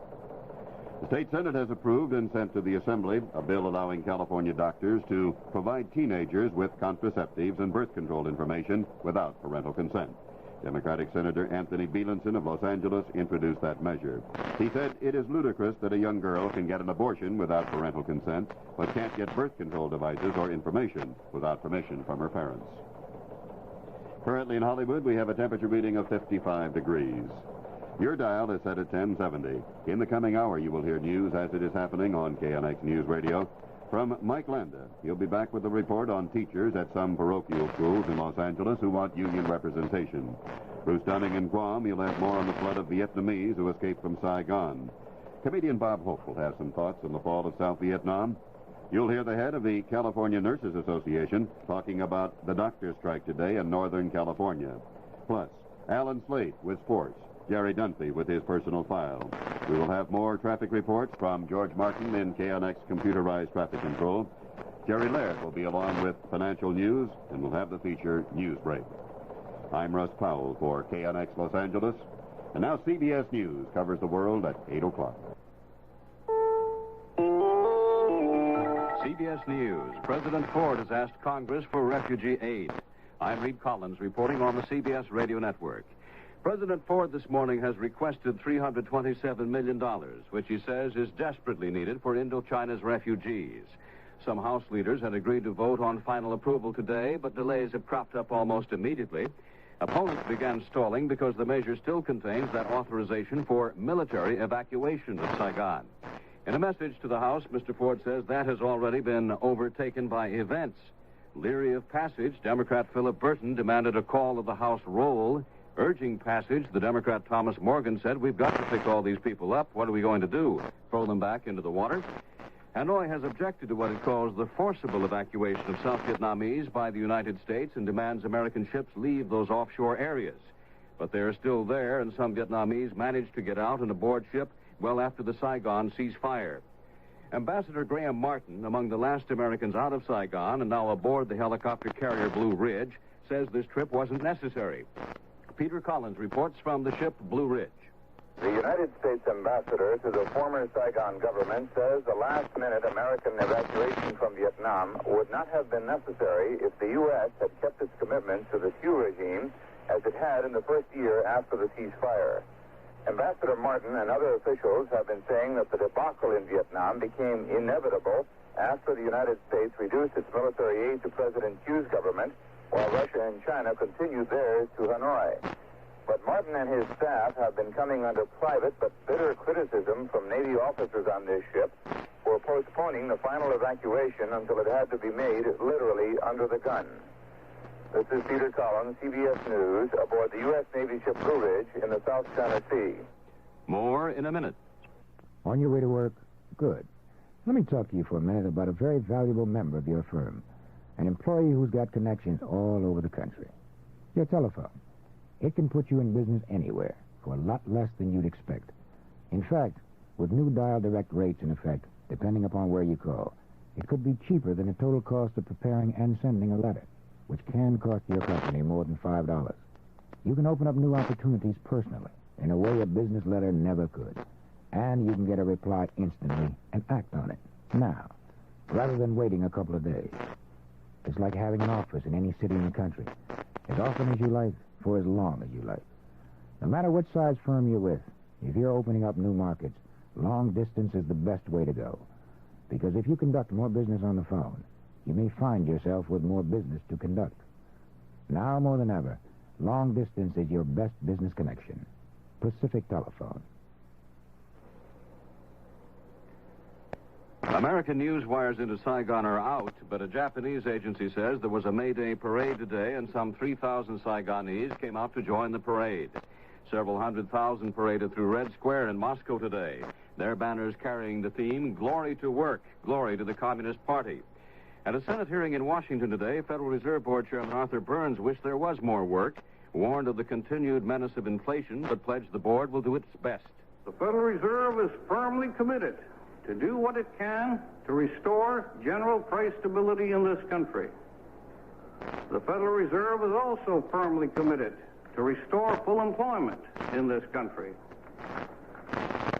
The state Senate has approved and sent to the Assembly a bill allowing California doctors to provide teenagers with contraceptives and birth control information without parental consent. Democratic Senator Anthony Bielenson of Los Angeles introduced that measure. He said it is ludicrous that a young girl can get an abortion without parental consent, but can't get birth control devices or information without permission from her parents. Currently in Hollywood, we have a temperature reading of 55 degrees. Your dial is set at 1070. In the coming hour, you will hear news as it is happening on KNX News Radio. From Mike Landa, he'll be back with a report on teachers at some parochial schools in Los Angeles who want union representation. Bruce Dunning in Guam, he'll have more on the flood of Vietnamese who escaped from Saigon. Comedian Bob Hope will have some thoughts on the fall of South Vietnam. You'll hear the head of the California Nurses Association talking about the doctor strike today in Northern California. Plus, Alan Slate with sports. Jerry Dunphy with his personal file. We will have more traffic reports from George Martin in KNX computerized traffic control. Jerry Laird will be along with financial news, and we'll have the feature News Break. I'm Russ Powell for KNX Los Angeles. And now CBS News covers the world at 8 o'clock. CBS News. President Ford has asked Congress for refugee aid. I'm Reed Collins reporting on the CBS Radio Network. President Ford this morning has requested $327 million, which he says is desperately needed for Indochina's refugees. Some House leaders had agreed to vote on final approval today, but delays have cropped up almost immediately. Opponents began stalling because the measure still contains that authorization for military evacuation of Saigon. In a message to the House, Mr. Ford says that has already been overtaken by events. Leery of passage, Democrat Philip Burton demanded a call of the House roll. Urging passage, the Democrat Thomas Morgan said, "We've got to pick all these people up. What are we going to do? Throw them back into the water?" Hanoi has objected to what it calls the forcible evacuation of South Vietnamese by the United States and demands American ships leave those offshore areas. But they're still there, and some Vietnamese managed to get out and aboard ship well after the Saigon ceasefire. Ambassador Graham Martin, among the last Americans out of Saigon and now aboard the helicopter carrier Blue Ridge, says this trip wasn't necessary. Peter Collins reports from the ship Blue Ridge. The United States ambassador to the former Saigon government says the last-minute American evacuation from Vietnam would not have been necessary if the U.S. had kept its commitment to the Thieu regime as it had in the first year after the ceasefire. Ambassador Martin and other officials have been saying that the debacle in Vietnam became inevitable after the United States reduced its military aid to President Thieu's government, while Russia and China continued theirs to Hanoi. But Martin and his staff have been coming under private but bitter criticism from Navy officers on this ship for postponing the final evacuation until it had to be made literally under the gun. This is Peter Collins, CBS News, aboard the U.S. Navy ship Blue Ridge in the South China Sea. More in a minute. On your way to work? Good. Let me talk to you for a minute about a very valuable member of your firm, an employee who's got connections all over the country. Your telephone. It can put you in business anywhere for a lot less than you'd expect. In fact, with new dial direct rates in effect, depending upon where you call, it could be cheaper than the total cost of preparing and sending a letter, which can cost your company more than $5. You can open up new opportunities personally in a way a business letter never could. And you can get a reply instantly and act on it now, rather than waiting a couple of days. It's like having an office in any city in the country, as often as you like, for as long as you like. No matter what size firm you're with, if you're opening up new markets, long distance is the best way to go. Because if you conduct more business on the phone, you may find yourself with more business to conduct. Now more than ever, long distance is your best business connection. Pacific Telephone. American news wires into Saigon are out, but a Japanese agency says there was a May Day parade today and some 3,000 Saigonese came out to join the parade. Several 100,000 paraded through Red Square in Moscow today, their banners carrying the theme, "Glory to Work, Glory to the Communist Party." At a Senate hearing in Washington today, Federal Reserve Board Chairman Arthur Burns wished there was more work, warned of the continued menace of inflation, but pledged the board will do its best. The Federal Reserve is firmly committed to do what it can to restore general price stability in this country. The Federal Reserve is also firmly committed to restore full employment in this country.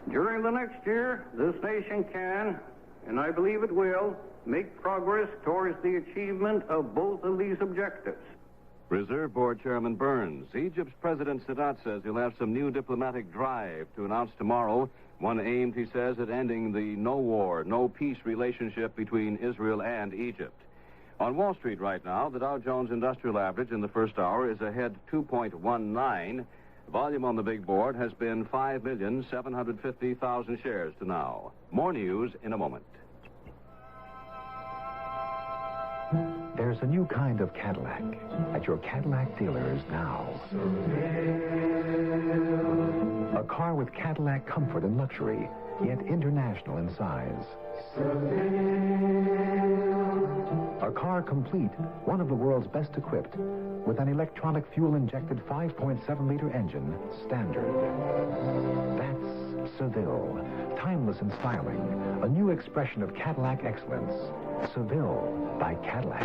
During the next year, this nation can, and I believe it will, make progress towards the achievement of both of these objectives. Reserve Board Chairman Burns. Egypt's President Sadat says he'll have some new diplomatic drive to announce tomorrow. One aimed, he says, at ending the no war, no peace relationship between Israel and Egypt. On Wall Street right now, the Dow Jones Industrial Average in the first hour is ahead 2.19. Volume on the big board has been 5,750,000 shares to now. More news in a moment. There's a new kind of Cadillac at your Cadillac dealers now. A car with Cadillac comfort and luxury, yet international in size. A car complete, one of the world's best equipped, with an electronic fuel-injected 5.7-liter engine standard. That's Seville, timeless in styling, a new expression of Cadillac excellence. Seville by Cadillac.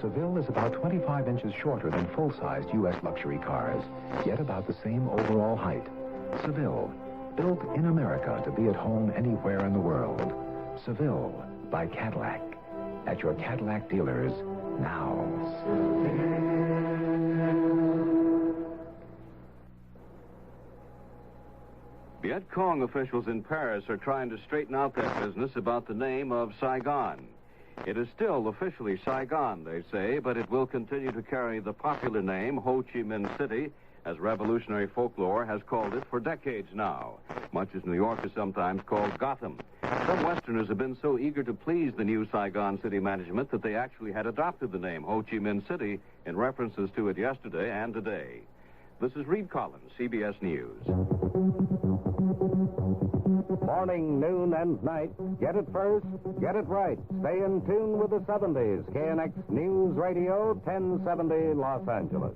Seville is about 25 inches shorter than full-sized U.S. luxury cars, yet about the same overall height. Seville, built in America to be at home anywhere in the world. Seville by Cadillac. At your Cadillac dealers now. Vietcong officials in Paris are trying to straighten out their business about the name of Saigon. It is still officially Saigon, they say, but it will continue to carry the popular name Ho Chi Minh City, as revolutionary folklore has called it for decades now, much as New York is sometimes called Gotham. Some Westerners have been so eager to please the new Saigon city management that they actually had adopted the name Ho Chi Minh City in references to it yesterday and today. This is Reed Collins, CBS News. Morning, noon, and night. Get it first, get it right. Stay in tune with the 70s. KNX News Radio, 1070 Los Angeles.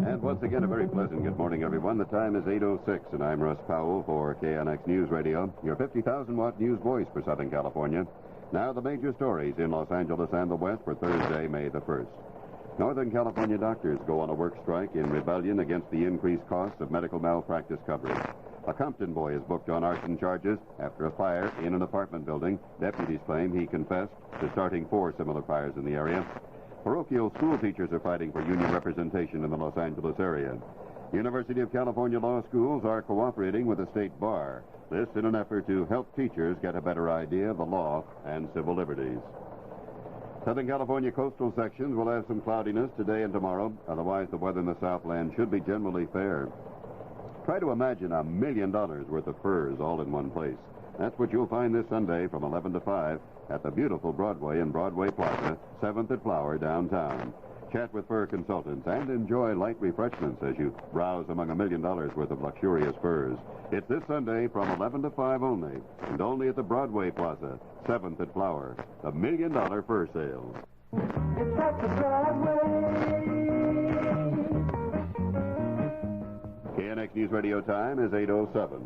And once again, a very pleasant good morning, everyone. The time is 8:06, and I'm Russ Powell for KNX News Radio, your 50,000-watt news voice for Southern California. Now, the major stories in Los Angeles and the West for Thursday, May the 1st. Northern California doctors go on a work strike in rebellion against the increased costs of medical malpractice coverage. A Compton boy is booked on arson charges after a fire in an apartment building. Deputies claim he confessed to starting 4 similar fires in the area. Parochial school teachers are fighting for union representation in the Los Angeles area. University of California law schools are cooperating with the state bar. This in an effort to help teachers get a better idea of the law and civil liberties. Southern California coastal sections will have some cloudiness today and tomorrow. Otherwise, the weather in the Southland should be generally fair. Try to imagine $1 million worth of furs all in one place. That's what you'll find this Sunday from 11 to 5 at the beautiful Broadway and Broadway Plaza, 7th at Flower, downtown. Chat with fur consultants and enjoy light refreshments as you browse among $1 million worth of luxurious furs. It's this Sunday from 11 to 5 only, and only at the Broadway Plaza, 7th at Flower. The $1 million fur sale. It's at the Broadway. KNX News Radio time is 8:07.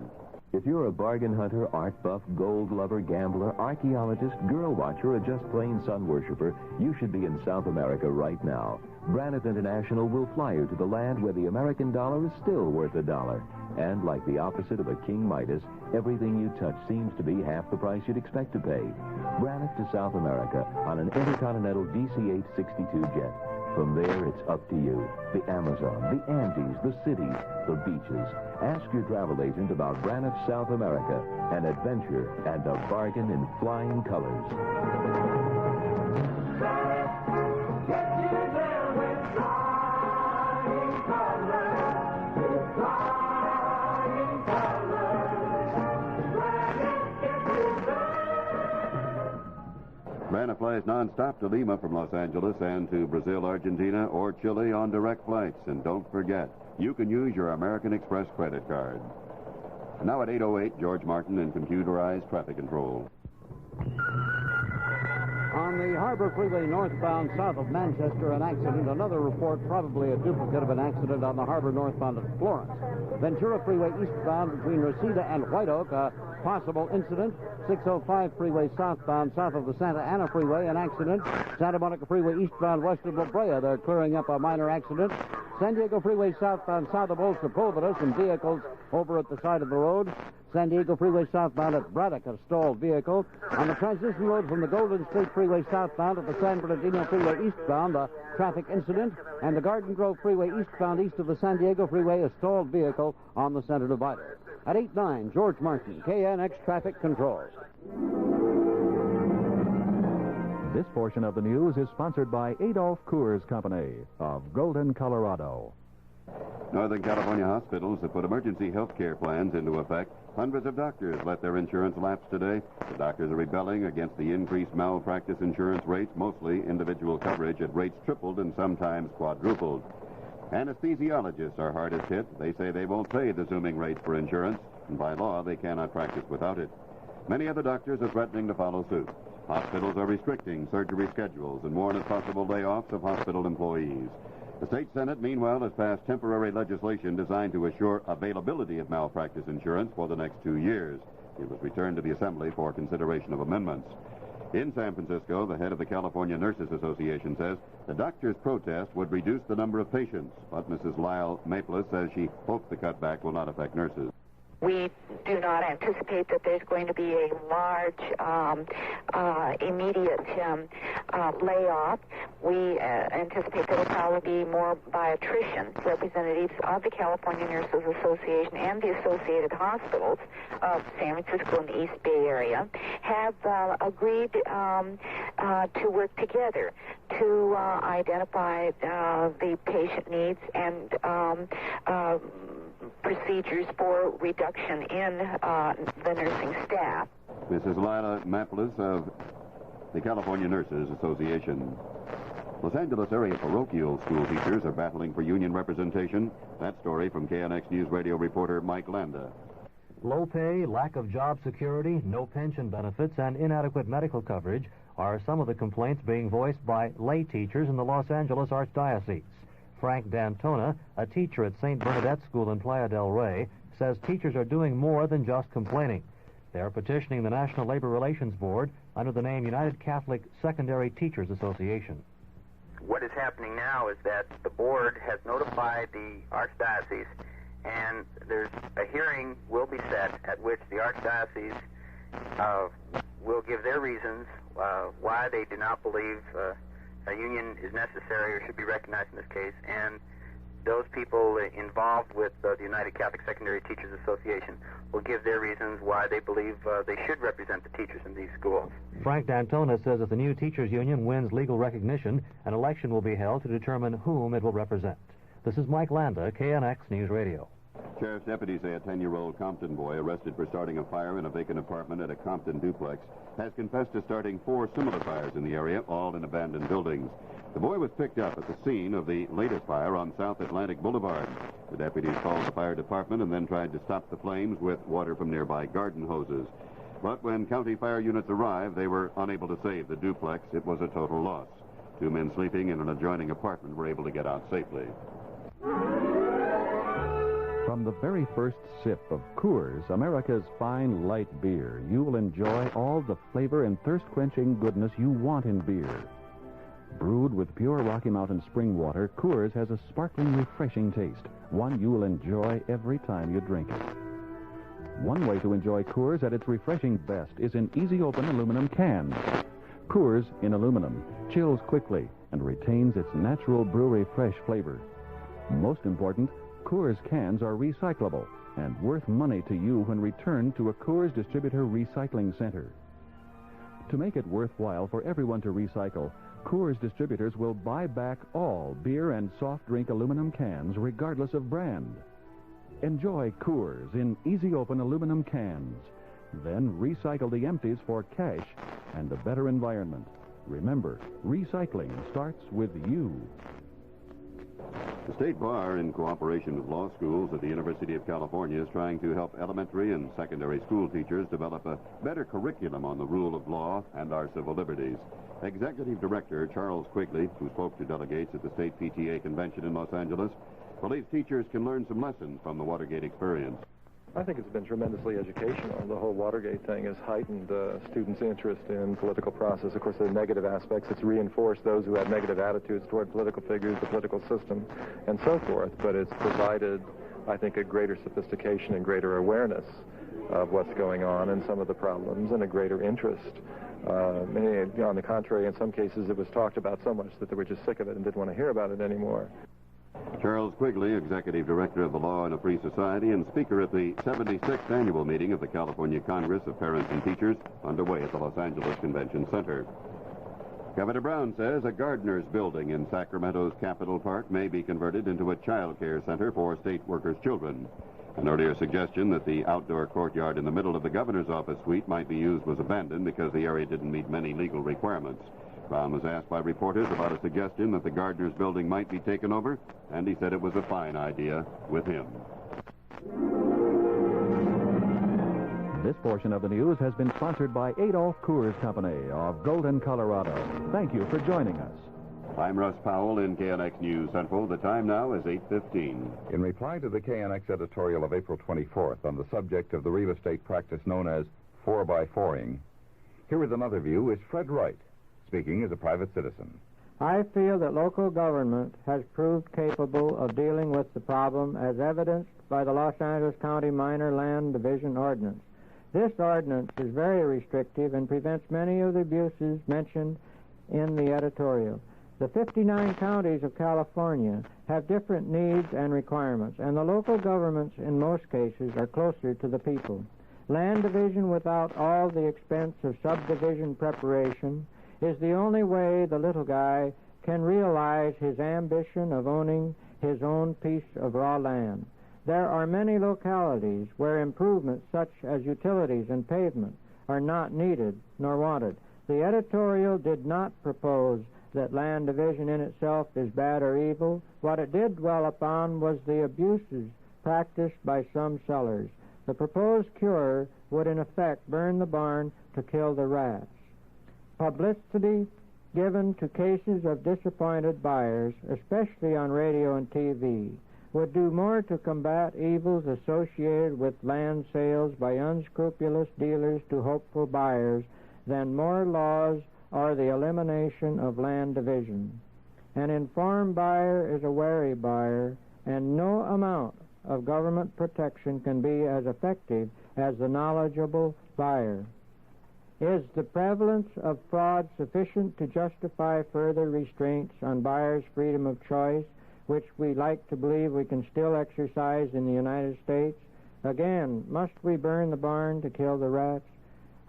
If you're a bargain hunter, art buff, gold lover, gambler, archaeologist, girl watcher, or just plain sun worshiper, you should be in South America right now. Braniff International will fly you to the land where the American dollar is still worth $1. And like the opposite of a King Midas, everything you touch seems to be half the price you'd expect to pay. Braniff to South America on an Intercontinental DC-862 jet. From there, it's up to you. The Amazon, the Andes, the cities, the beaches. Ask your travel agent about Braniff South America, an adventure and a bargain in flying colors. Braniff flies nonstop to Lima from Los Angeles and to Brazil, Argentina, or Chile on direct flights. And don't forget, you can use your American Express credit card. And now at 8:08, George Martin in computerized traffic control. On the Harbor Freeway northbound south of Manchester, an accident. Another report, probably a duplicate of an accident on the Harbor northbound at Florence. Ventura Freeway eastbound between Reseda and White Oak, a possible incident. 605 Freeway southbound south of the Santa Ana Freeway, an accident. Santa Monica Freeway eastbound west of La Brea, they're clearing up a minor accident. San Diego Freeway southbound south of Old Sepulveda, some vehicles over at the side of the road. San Diego Freeway southbound at Braddock, a stalled vehicle. On the transition road from the Golden State Freeway southbound at the San Bernardino Freeway eastbound, a traffic incident. And the Garden Grove Freeway eastbound east of the San Diego Freeway, a stalled vehicle on the center divider. At 8:09, George Martin, KNX Traffic Control. This portion of the news is sponsored by Adolph Coors Company of Golden, Colorado. Northern California hospitals have put emergency health care plans into effect. Hundreds of doctors let their insurance lapse today. The doctors are rebelling against the increased malpractice insurance rates, mostly individual coverage at rates tripled and sometimes quadrupled. Anesthesiologists are hardest hit. They say they won't pay the zooming rates for insurance, and by law, they cannot practice without it. Many other doctors are threatening to follow suit. Hospitals are restricting surgery schedules and warn of possible layoffs of hospital employees. The state Senate, meanwhile, has passed temporary legislation designed to assure availability of malpractice insurance for the next 2 years. It was returned to the Assembly for consideration of amendments. In San Francisco, the head of the California Nurses Association says the doctors' protest would reduce the number of patients, but Mrs. Lyle Maples says she hopes the cutback will not affect nurses. We do not anticipate that there's going to be a large, immediate layoff. We anticipate that it'll probably be more by attrition. Representatives of the California Nurses Association and the associated hospitals of San Francisco and the East Bay Area have agreed to work together to identify the patient needs and procedures for reduction in the nursing staff. Mrs. Lila Maples of the California Nurses Association. Los Angeles area parochial school teachers are battling for union representation. That story from KNX News Radio reporter Mike Landa. Low pay, lack of job security, no pension benefits, and inadequate medical coverage are some of the complaints being voiced by lay teachers in the Los Angeles Archdiocese. Frank D'Antona, a teacher at St. Bernadette School in Playa del Rey, says teachers are doing more than just complaining. They are petitioning the National Labor Relations Board under the name United Catholic Secondary Teachers Association. What is happening now is that the board has notified the Archdiocese, and there's a hearing will be set at which the Archdiocese will give their reasons why they do not believe a union is necessary or should be recognized in this case, and those people involved with the United Catholic Secondary Teachers Association will give their reasons why they believe they should represent the teachers in these schools. Frank D'Antona says if the new teachers union wins legal recognition, an election will be held to determine whom it will represent. This is Mike Landa, KNX News Radio. Sheriff's deputies say a 10-year-old Compton boy arrested for starting a fire in a vacant apartment at a Compton duplex has confessed to starting 4 similar fires in the area, all in abandoned buildings. The boy was picked up at the scene of the latest fire on South Atlantic Boulevard. The deputies called the fire department and then tried to stop the flames with water from nearby garden hoses. But when county fire units arrived, they were unable to save the duplex. It was a total loss. 2 men sleeping in an adjoining apartment were able to get out safely. From the very first sip of Coors, America's fine light beer, you'll enjoy all the flavor and thirst-quenching goodness you want in beer. Brewed with pure Rocky Mountain spring water, Coors has a sparkling, refreshing taste, one you'll enjoy every time you drink it. One way to enjoy Coors at its refreshing best is in easy-open aluminum cans. Coors in aluminum chills quickly and retains its natural brewery fresh flavor. Most important, Coors cans are recyclable and worth money to you when returned to a Coors distributor recycling center. To make it worthwhile for everyone to recycle, Coors distributors will buy back all beer and soft drink aluminum cans regardless of brand. Enjoy Coors in easy-open aluminum cans. Then recycle the empties for cash and a better environment. Remember, recycling starts with you. The State Bar, in cooperation with law schools at the University of California, is trying to help elementary and secondary school teachers develop a better curriculum on the rule of law and our civil liberties. Executive Director Charles Quigley, who spoke to delegates at the State PTA Convention in Los Angeles, believes teachers can learn some lessons from the Watergate experience. I think it's been tremendously educational. The whole Watergate thing has heightened students' interest in political process. Of course, there are negative aspects. It's reinforced those who have negative attitudes toward political figures, the political system, and so forth. But it's provided, I think, a greater sophistication and greater awareness of what's going on and some of the problems and a greater interest. On the contrary, in some cases, it was talked about so much that they were just sick of it and didn't want to hear about it anymore. Charles Quigley, Executive Director of the Law in a Free Society and speaker at the 76th annual meeting of the California Congress of Parents and Teachers, underway at the Los Angeles Convention Center. Governor Brown says a Gardner's building in Sacramento's Capitol Park may be converted into a child care center for state workers' children. An earlier suggestion that the outdoor courtyard in the middle of the governor's office suite might be used was abandoned because the area didn't meet many legal requirements. Brown was asked by reporters about a suggestion that the Gardner's building might be taken over, and he said it was a fine idea with him. And this portion of the news has been sponsored by Adolph Coors Company of Golden, Colorado. Thank you for joining us. I'm Russ Powell in KNX News Central. The time now is 8:15. In reply to the KNX editorial of April 24th on the subject of the real estate practice known as 4x4ing, here is another view is Fred Wright, speaking as a private citizen. I feel that local government has proved capable of dealing with the problem as evidenced by the Los Angeles County Minor Land Division Ordinance. This ordinance is very restrictive and prevents many of the abuses mentioned in the editorial. The 59 counties of California have different needs and requirements, and the local governments in most cases are closer to the people. Land division without all the expense of subdivision preparation is the only way the little guy can realize his ambition of owning his own piece of raw land. There are many localities where improvements such as utilities and pavement are not needed nor wanted. The editorial did not propose that land division in itself is bad or evil. What it did dwell upon was the abuses practiced by some sellers. The proposed cure would in effect burn the barn to kill the rats. Publicity given to cases of disappointed buyers, especially on radio and TV, would do more to combat evils associated with land sales by unscrupulous dealers to hopeful buyers than more laws or the elimination of land division. An informed buyer is a wary buyer, and no amount of government protection can be as effective as the knowledgeable buyer. Is the prevalence of fraud sufficient to justify further restraints on buyers' freedom of choice, which we like to believe we can still exercise in the United States? Again, must we burn the barn to kill the rats?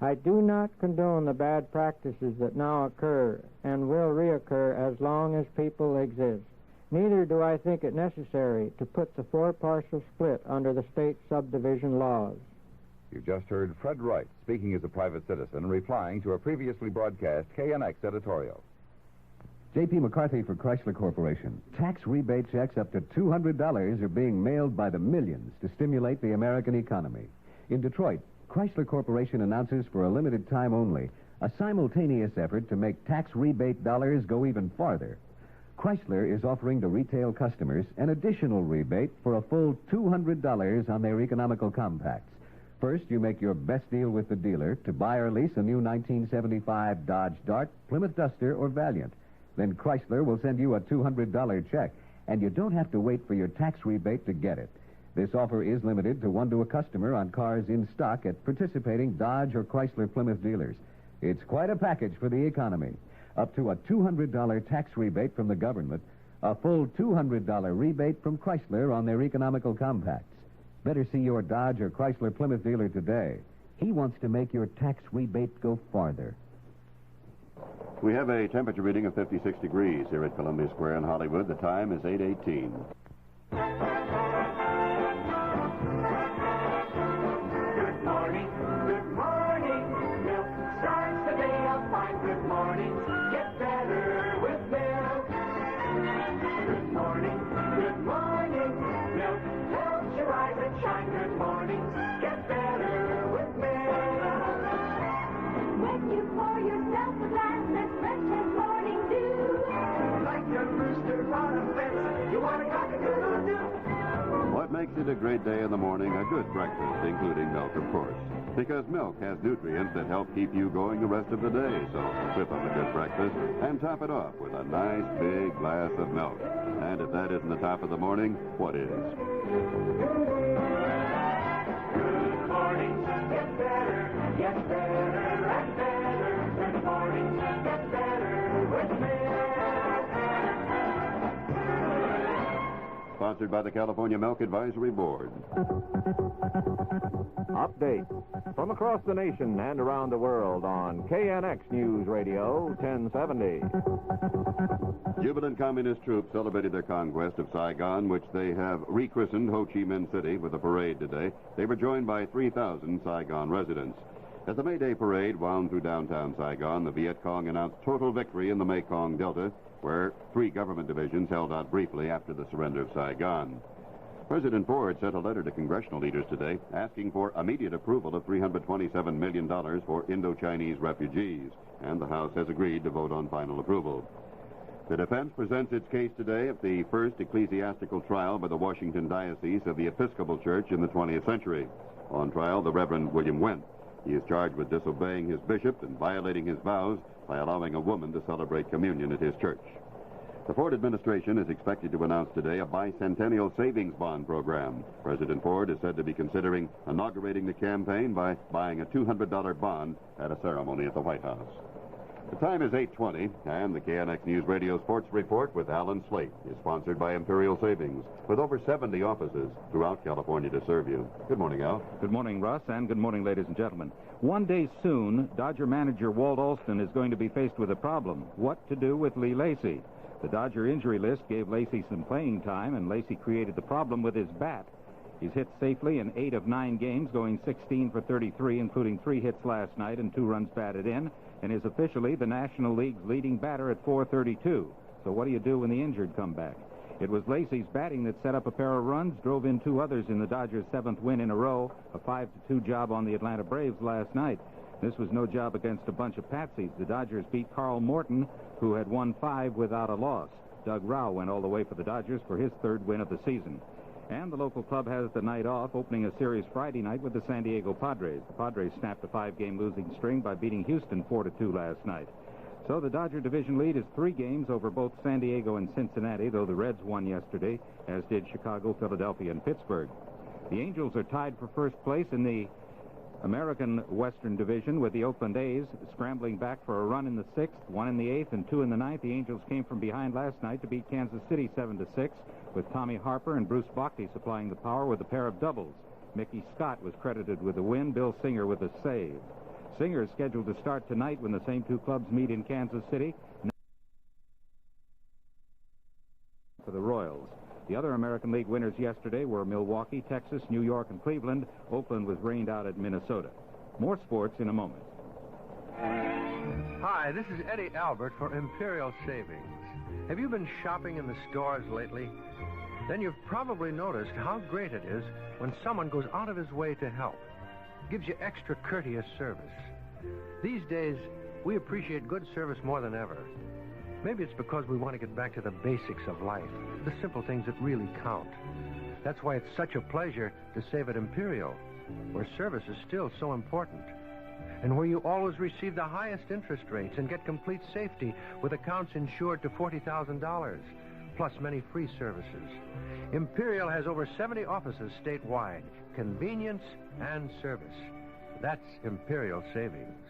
I do not condone the bad practices that now occur and will reoccur as long as people exist. Neither do I think it necessary to put the four-parcel split under the state subdivision laws. You've just heard Fred Wright, speaking as a private citizen, replying to a previously broadcast KNX editorial. J.P. McCarthy for Chrysler Corporation. Tax rebate checks up to $200 are being mailed by the millions to stimulate the American economy. In Detroit, Chrysler Corporation announces for a limited time only a simultaneous effort to make tax rebate dollars go even farther. Chrysler is offering to retail customers an additional rebate for a full $200 on their economical compacts. First, you make your best deal with the dealer to buy or lease a new 1975 Dodge Dart, Plymouth Duster, or Valiant. Then Chrysler will send you a $200 check, and you don't have to wait for your tax rebate to get it. This offer is limited to one to a customer on cars in stock at participating Dodge or Chrysler Plymouth dealers. It's quite a package for the economy. Up to a $200 tax rebate from the government, a full $200 rebate from Chrysler on their economical compacts. Better see your Dodge or Chrysler Plymouth dealer today. He wants to make your tax rebate go farther. We have a temperature reading of 56 degrees here at Columbia Square in Hollywood. The time is 8:18. What makes it a great day in the morning? A good breakfast, including milk, of course. Because milk has nutrients that help keep you going the rest of the day. So whip up a good breakfast and top it off with a nice big glass of milk. And if that isn't the top of the morning, what is? Good morning, get better, get better and better. Good morning, get better with milk. Sponsored by the California Milk Advisory Board. Update from across the nation and around the world on KNX News Radio 1070. Jubilant communist troops celebrated their conquest of Saigon, which they have rechristened Ho Chi Minh City with a parade today. They were joined by 3,000 Saigon residents. As the May Day parade wound through downtown Saigon, the Viet Cong announced total victory in the Mekong Delta, where 3 government divisions held out briefly after the surrender of Saigon. President Ford sent a letter to congressional leaders today asking for immediate approval of $327 million for Indo-Chinese refugees, and the House has agreed to vote on final approval. The defense presents its case today at the first ecclesiastical trial by the Washington Diocese of the Episcopal Church in the 20th century. On trial, the Reverend William Wendt. He is charged with disobeying his bishop and violating his vows by allowing a woman to celebrate communion at his church. The Ford administration is expected to announce today a bicentennial savings bond program. President Ford is said to be considering inaugurating the campaign by buying a $200 bond at a ceremony at the White House. The time is 8:20, and the KNX News Radio Sports Report with Alan Slate is sponsored by Imperial Savings, with over 70 offices throughout California to serve you. Good morning, Al. Good morning, Russ, and good morning, ladies and gentlemen. One day soon, Dodger manager Walt Alston is going to be faced with a problem: what to do with Lee Lacy. The Dodger injury list gave Lacy some playing time, and Lacy created the problem with his bat. He's hit safely in 8 of 9 games, going 16 for 33, including 3 hits last night and 2 runs batted in, and is officially the National League's leading batter at .432. So what do you do when the injured come back? It was Lacy's batting that set up a pair of runs, drove in 2 others in the Dodgers' 7th win in a row, a 5-2 job on the Atlanta Braves last night. This was no job against a bunch of patsies. The Dodgers beat Carl Morton, who had won 5 without a loss. Doug Rauh went all the way for the Dodgers for his 3rd win of the season. And the local club has the night off, opening a series Friday night with the San Diego Padres. The Padres snapped a 5-game losing string by beating Houston 4-2 last night. So the Dodger division lead is 3 games over both San Diego and Cincinnati, though the Reds won yesterday, as did Chicago, Philadelphia, and Pittsburgh. The Angels are tied for first place in the American Western Division, with the Oakland A's scrambling back for a run in the 6th, 1 in the 8th, and 2 in the 9th. The Angels came from behind last night to beat Kansas City 7-6, with Tommy Harper and Bruce Bochy supplying the power with a pair of doubles. Mickey Scott was credited with the win, Bill Singer with a save. Singer is scheduled to start tonight when the same 2 clubs meet in Kansas City for the Royals. The other American League winners yesterday were Milwaukee, Texas, New York, and Cleveland. Oakland was rained out at Minnesota. More sports in a moment. Hi, this is Eddie Albert for Imperial Savings. Have you been shopping in the stores lately? Then you've probably noticed how great it is when someone goes out of his way to help. Gives you extra courteous service. These days, we appreciate good service more than ever. Maybe it's because we want to get back to the basics of life, the simple things that really count. That's why it's such a pleasure to save at Imperial, where service is still so important, and where you always receive the highest interest rates and get complete safety with accounts insured to $40,000, plus many free services. Imperial has over 70 offices statewide, convenience and service. That's Imperial Savings.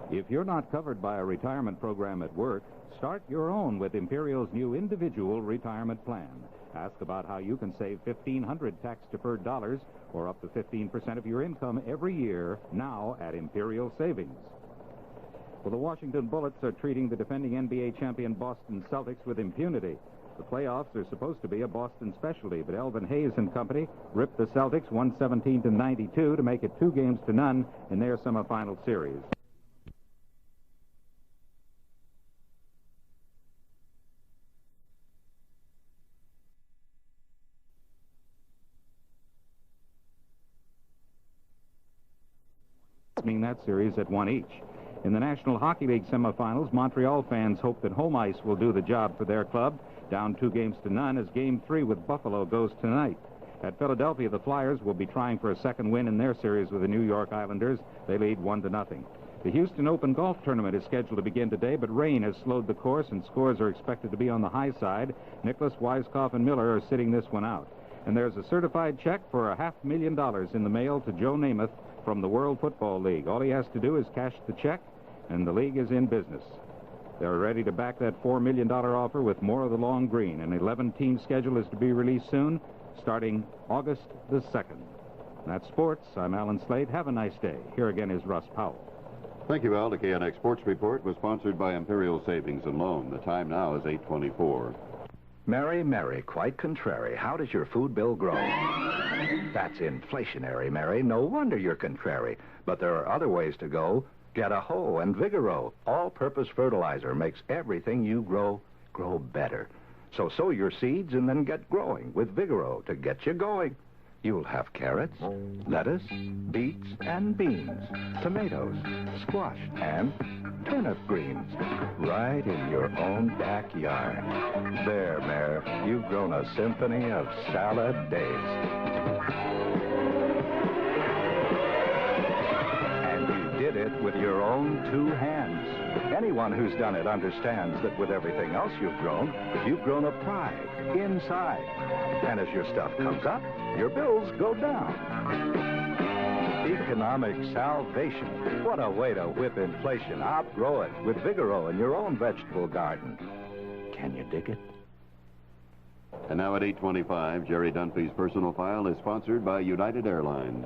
If you're not covered by a retirement program at work, start your own with Imperial's new individual retirement plan. Ask about how you can save $1,500 tax-deferred dollars, or up to 15% of your income every year, now at Imperial Savings. Well, the Washington Bullets are treating the defending NBA champion Boston Celtics with impunity. The playoffs are supposed to be a Boston specialty, but Elvin Hayes and company ripped the Celtics 117-92 to make it 2-0 in their semifinal series. That series at 1 each. In the National Hockey League semifinals, Montreal fans hope that home ice will do the job for their club. Down 2-0 as Game 3 with Buffalo goes tonight. At Philadelphia, the Flyers will be trying for a second win in their series with the New York Islanders. They lead 1-0. The Houston Open Golf Tournament is scheduled to begin today, but rain has slowed the course and scores are expected to be on the high side. Nicholas, Weiskopf, and Miller are sitting this one out. And there's a certified check for $500,000 in the mail to Joe Namath from the World Football League. All he has to do is cash the check, and the league is in business. They're ready to back that $4 million offer with more of the long green. An 11-team schedule is to be released soon, starting August the 2nd. That's sports. I'm Alan Slade. Have a nice day. Here again is Russ Powell. Thank you, Al. The KNX Sports Report was sponsored by Imperial Savings and Loan. The time now is 8:24. Mary, Mary, quite contrary. How does your food bill grow? That's inflationary, Mary. No wonder you're contrary. But there are other ways to go. Get a Ho and Vigoro. All-purpose fertilizer makes everything you grow better. So sow your seeds and then get growing with Vigoro to get you going. You'll have carrots, lettuce, beets, and beans, tomatoes, squash, and turnip greens right in your own backyard. There, Mare, you've grown a symphony of salad days. And you did it with your own 2 hands. Anyone who's done it understands that with everything else you've grown a pride inside. And as your stuff comes up, your bills go down. Economic salvation. What a way to whip inflation. Outgrow it with Vigoro in your own vegetable garden. Can you dig it? And now at 8:25, Jerry Dunphy's personal file is sponsored by United Airlines.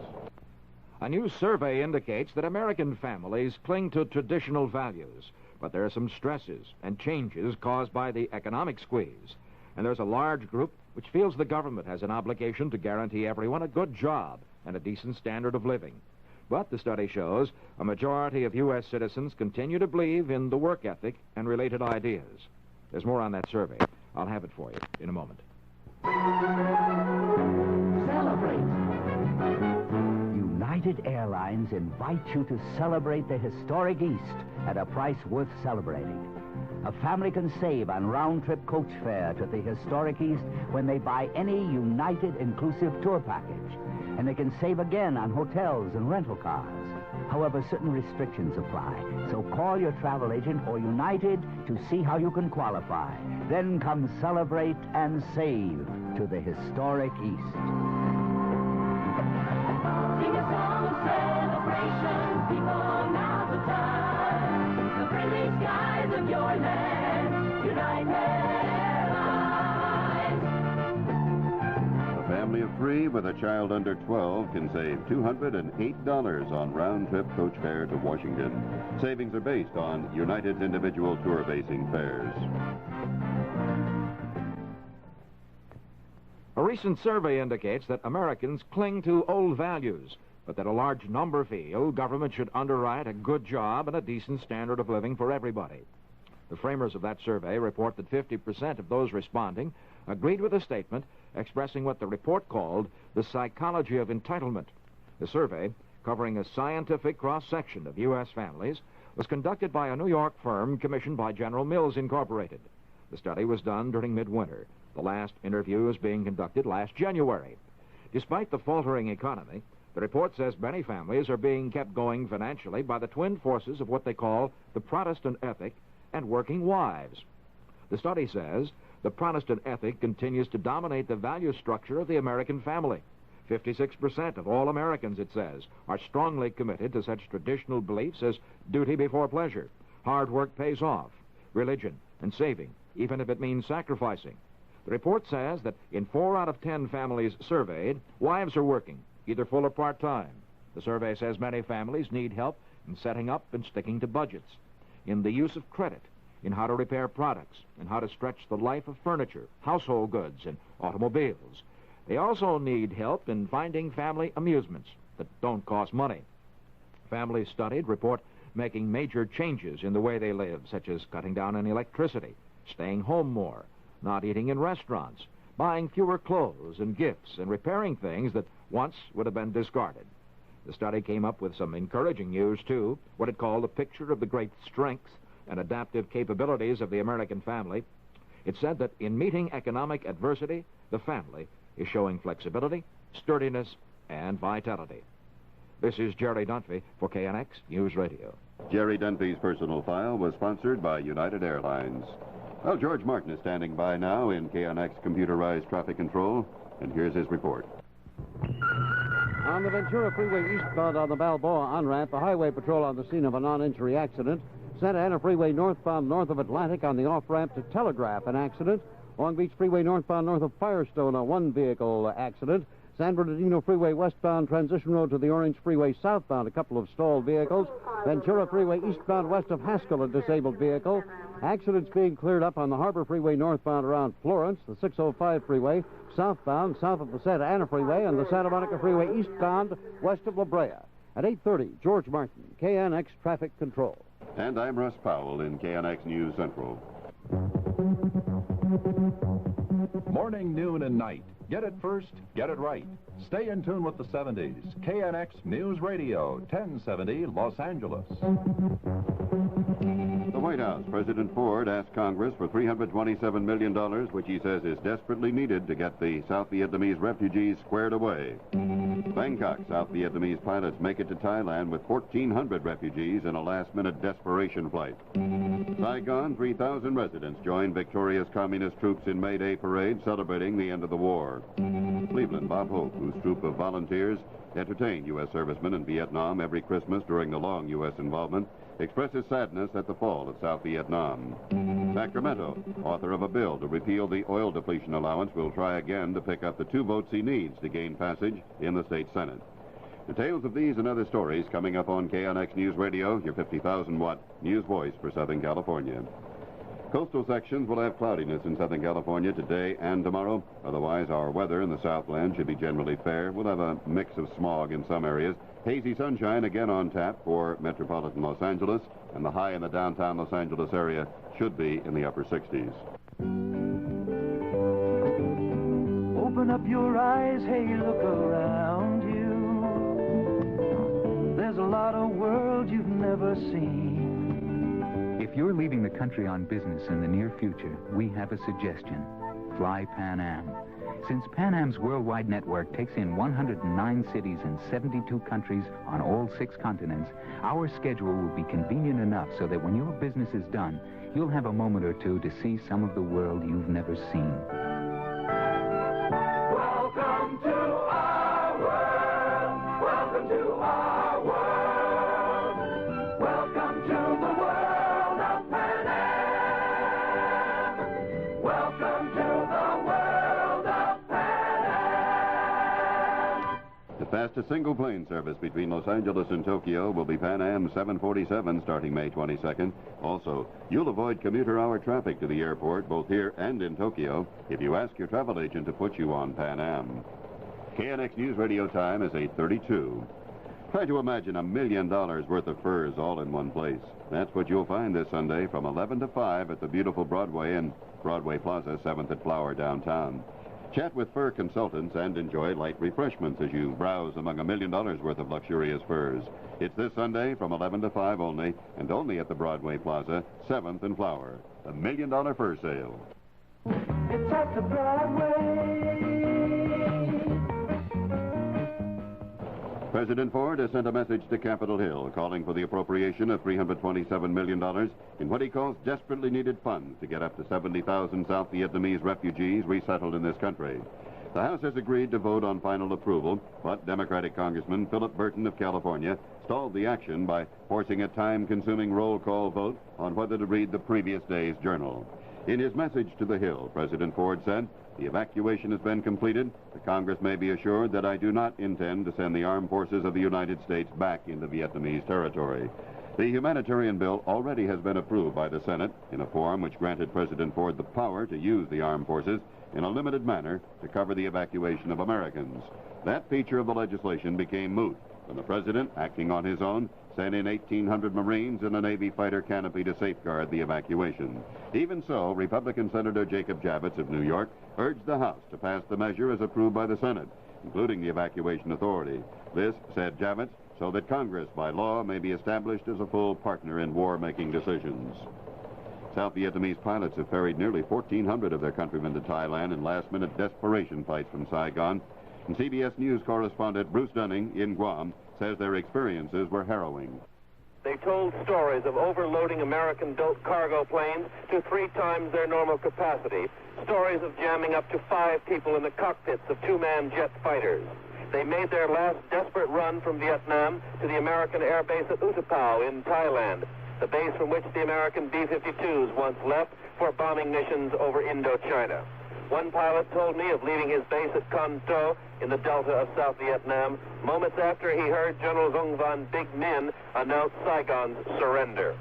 A new survey indicates that American families cling to traditional values, but there are some stresses and changes caused by the economic squeeze. And there's a large group which feels the government has an obligation to guarantee everyone a good job and a decent standard of living. But the study shows a majority of U.S. citizens continue to believe in the work ethic and related ideas. There's more on that survey. I'll have it for you in a moment. Celebrate. United Airlines invites you to celebrate the historic East at a price worth celebrating. A family can save on round-trip coach fare to the historic East when they buy any United inclusive tour package. And they can save again on hotels and rental cars. However, certain restrictions apply. So call your travel agent or United to see how you can qualify. Then come celebrate and save to the historic East. Sing a song of celebration, people, now's the time. The friendly skies of your land, United Airlines. A family of 3 with a child under 12 can save $208 on round-trip coach fare to Washington. Savings are based on United's individual tour basing fares. A recent survey indicates that Americans cling to old values, but that a large number feel government should underwrite a good job and a decent standard of living for everybody. The framers of that survey report that 50% of those responding agreed with a statement expressing what the report called the psychology of entitlement. The survey, covering a scientific cross-section of U.S. families, was conducted by a New York firm commissioned by General Mills Incorporated. The study was done during midwinter. The last interview was being conducted last January. Despite the faltering economy, the report says many families are being kept going financially by the twin forces of what they call the Protestant ethic and working wives. The study says the Protestant ethic continues to dominate the value structure of the American family. 56% of all Americans, it says, are strongly committed to such traditional beliefs as duty before pleasure, hard work pays off, religion, and saving, even if it means sacrificing. The report says that in 4 out of 10 families surveyed, wives are working, either full or part-time. The survey says many families need help in setting up and sticking to budgets, in the use of credit, in how to repair products, and how to stretch the life of furniture, household goods, and automobiles. They also need help in finding family amusements that don't cost money. Families studied report making major changes in the way they live, such as cutting down on electricity, staying home more, not eating in restaurants, buying fewer clothes and gifts, and repairing things that once would have been discarded. The study came up with some encouraging news, too, what it called a picture of the great strengths and adaptive capabilities of the American family. It said that in meeting economic adversity, the family is showing flexibility, sturdiness, and vitality. This is Jerry Dunphy for KNX News Radio. Jerry Dunphy's personal file was sponsored by United Airlines. Well, George Martin is standing by now in KNX computerized traffic control, and here's his report. On the Ventura Freeway eastbound on the Balboa on-ramp, the Highway Patrol on the scene of a non-injury accident. Santa Ana Freeway northbound north of Atlantic on the off-ramp to Telegraph, an accident. Long Beach Freeway northbound north of Firestone, a one-vehicle accident. San Bernardino Freeway westbound transition road to the Orange Freeway southbound, a couple of stalled vehicles. Ventura Freeway eastbound west of Haskell, a disabled vehicle. Accidents being cleared up on the Harbor Freeway northbound around Florence, the 605 Freeway southbound south of the Santa Ana Freeway, and the Santa Monica Freeway eastbound west of La Brea. At 8:30, George Martin, KNX Traffic Control. And I'm Russ Powell in KNX News Central. Morning, noon, and night. Get it first, get it right. Stay in tune with the 70s. KNX News Radio, 1070 Los Angeles. The White House, President Ford asked Congress for $327 million, which he says is desperately needed to get the South Vietnamese refugees squared away. Bangkok, South Vietnamese pilots make it to Thailand with 1,400 refugees in a last-minute desperation flight. Saigon, 3,000 residents join victorious communist troops in May Day parade celebrating the end of the war. Cleveland, Bob Hope, whose troop of volunteers entertained U.S. servicemen in Vietnam every Christmas during the long U.S. involvement, expresses sadness at the fall of South Vietnam. Sacramento, author of a bill to repeal the oil depletion allowance, will try again to pick up the 2 votes he needs to gain passage in the state Senate. Details of these and other stories coming up on KNX News Radio, your 50,000-watt news voice for Southern California. Coastal sections will have cloudiness in Southern California today and tomorrow. Otherwise, our weather in the Southland should be generally fair. We'll have a mix of smog in some areas. Hazy sunshine again on tap for metropolitan Los Angeles, and the high in the downtown Los Angeles area should be in the upper 60s. Open up your eyes, hey, look around you. There's a lot of world you've never seen. If you're leaving the country on business in the near future, we have a suggestion. Fly Pan Am. Since Pan Am's worldwide network takes in 109 cities and 72 countries on all 6 continents, our schedule will be convenient enough so that when your business is done, you'll have a moment or two to see some of the world you've never seen. Welcome to our world. Welcome to our world. Welcome to the world of Pan Am. Welcome to the world of Pan Am. The fastest single plane service between Los Angeles and Tokyo will be Pan Am 747 starting May 22nd. Also, you'll avoid commuter hour traffic to the airport both here and in Tokyo if you ask your travel agent to put you on Pan Am. KNX News Radio time is 8:32. Try to imagine $1 million worth of furs all in one place. That's what you'll find this Sunday from 11 to 5 at the beautiful Broadway and Broadway Plaza, 7th at Flower downtown. Chat with fur consultants and enjoy light refreshments as you browse among $1 million worth of luxurious furs. It's this Sunday from 11 to 5 only, and only at the Broadway Plaza, 7th and Flower. The $1 Million Fur Sale. It's at the Broadway. President Ford has sent a message to Capitol Hill calling for the appropriation of $327 million in what he calls desperately needed funds to get up to 70,000 South Vietnamese refugees resettled in this country. The House has agreed to vote on final approval, but Democratic Congressman Philip Burton of California stalled the action by forcing a time-consuming roll call vote on whether to read the previous day's journal. In his message to the Hill, President Ford said, "The evacuation has been completed. The Congress may be assured that I do not intend to send the armed forces of the United States back into Vietnamese territory." The humanitarian bill already has been approved by the Senate in a form which granted President Ford the power to use the armed forces in a limited manner to cover the evacuation of Americans. That feature of the legislation became moot when the President, acting on his own, sent in 1,800 Marines and a Navy fighter canopy to safeguard the evacuation. Even so, Republican Senator Jacob Javits of New York urged the House to pass the measure as approved by the Senate, including the evacuation authority. This, said Javits, so that Congress, by law, may be established as a full partner in war-making decisions. South Vietnamese pilots have ferried nearly 1,400 of their countrymen to Thailand in last-minute desperation flights from Saigon. And CBS News correspondent Bruce Dunning in Guam says their experiences were harrowing. They told stories of overloading American-built cargo planes to 3 times their normal capacity. Stories of jamming up to 5 people in the cockpits of 2-man jet fighters. They made their last desperate run from Vietnam to the American air base at Utapao in Thailand, the base from which the American B-52s once left for bombing missions over Indochina. One pilot told me of leaving his base at Con To in the delta of South Vietnam moments after he heard General Dong Van Big Min announce Saigon's surrender.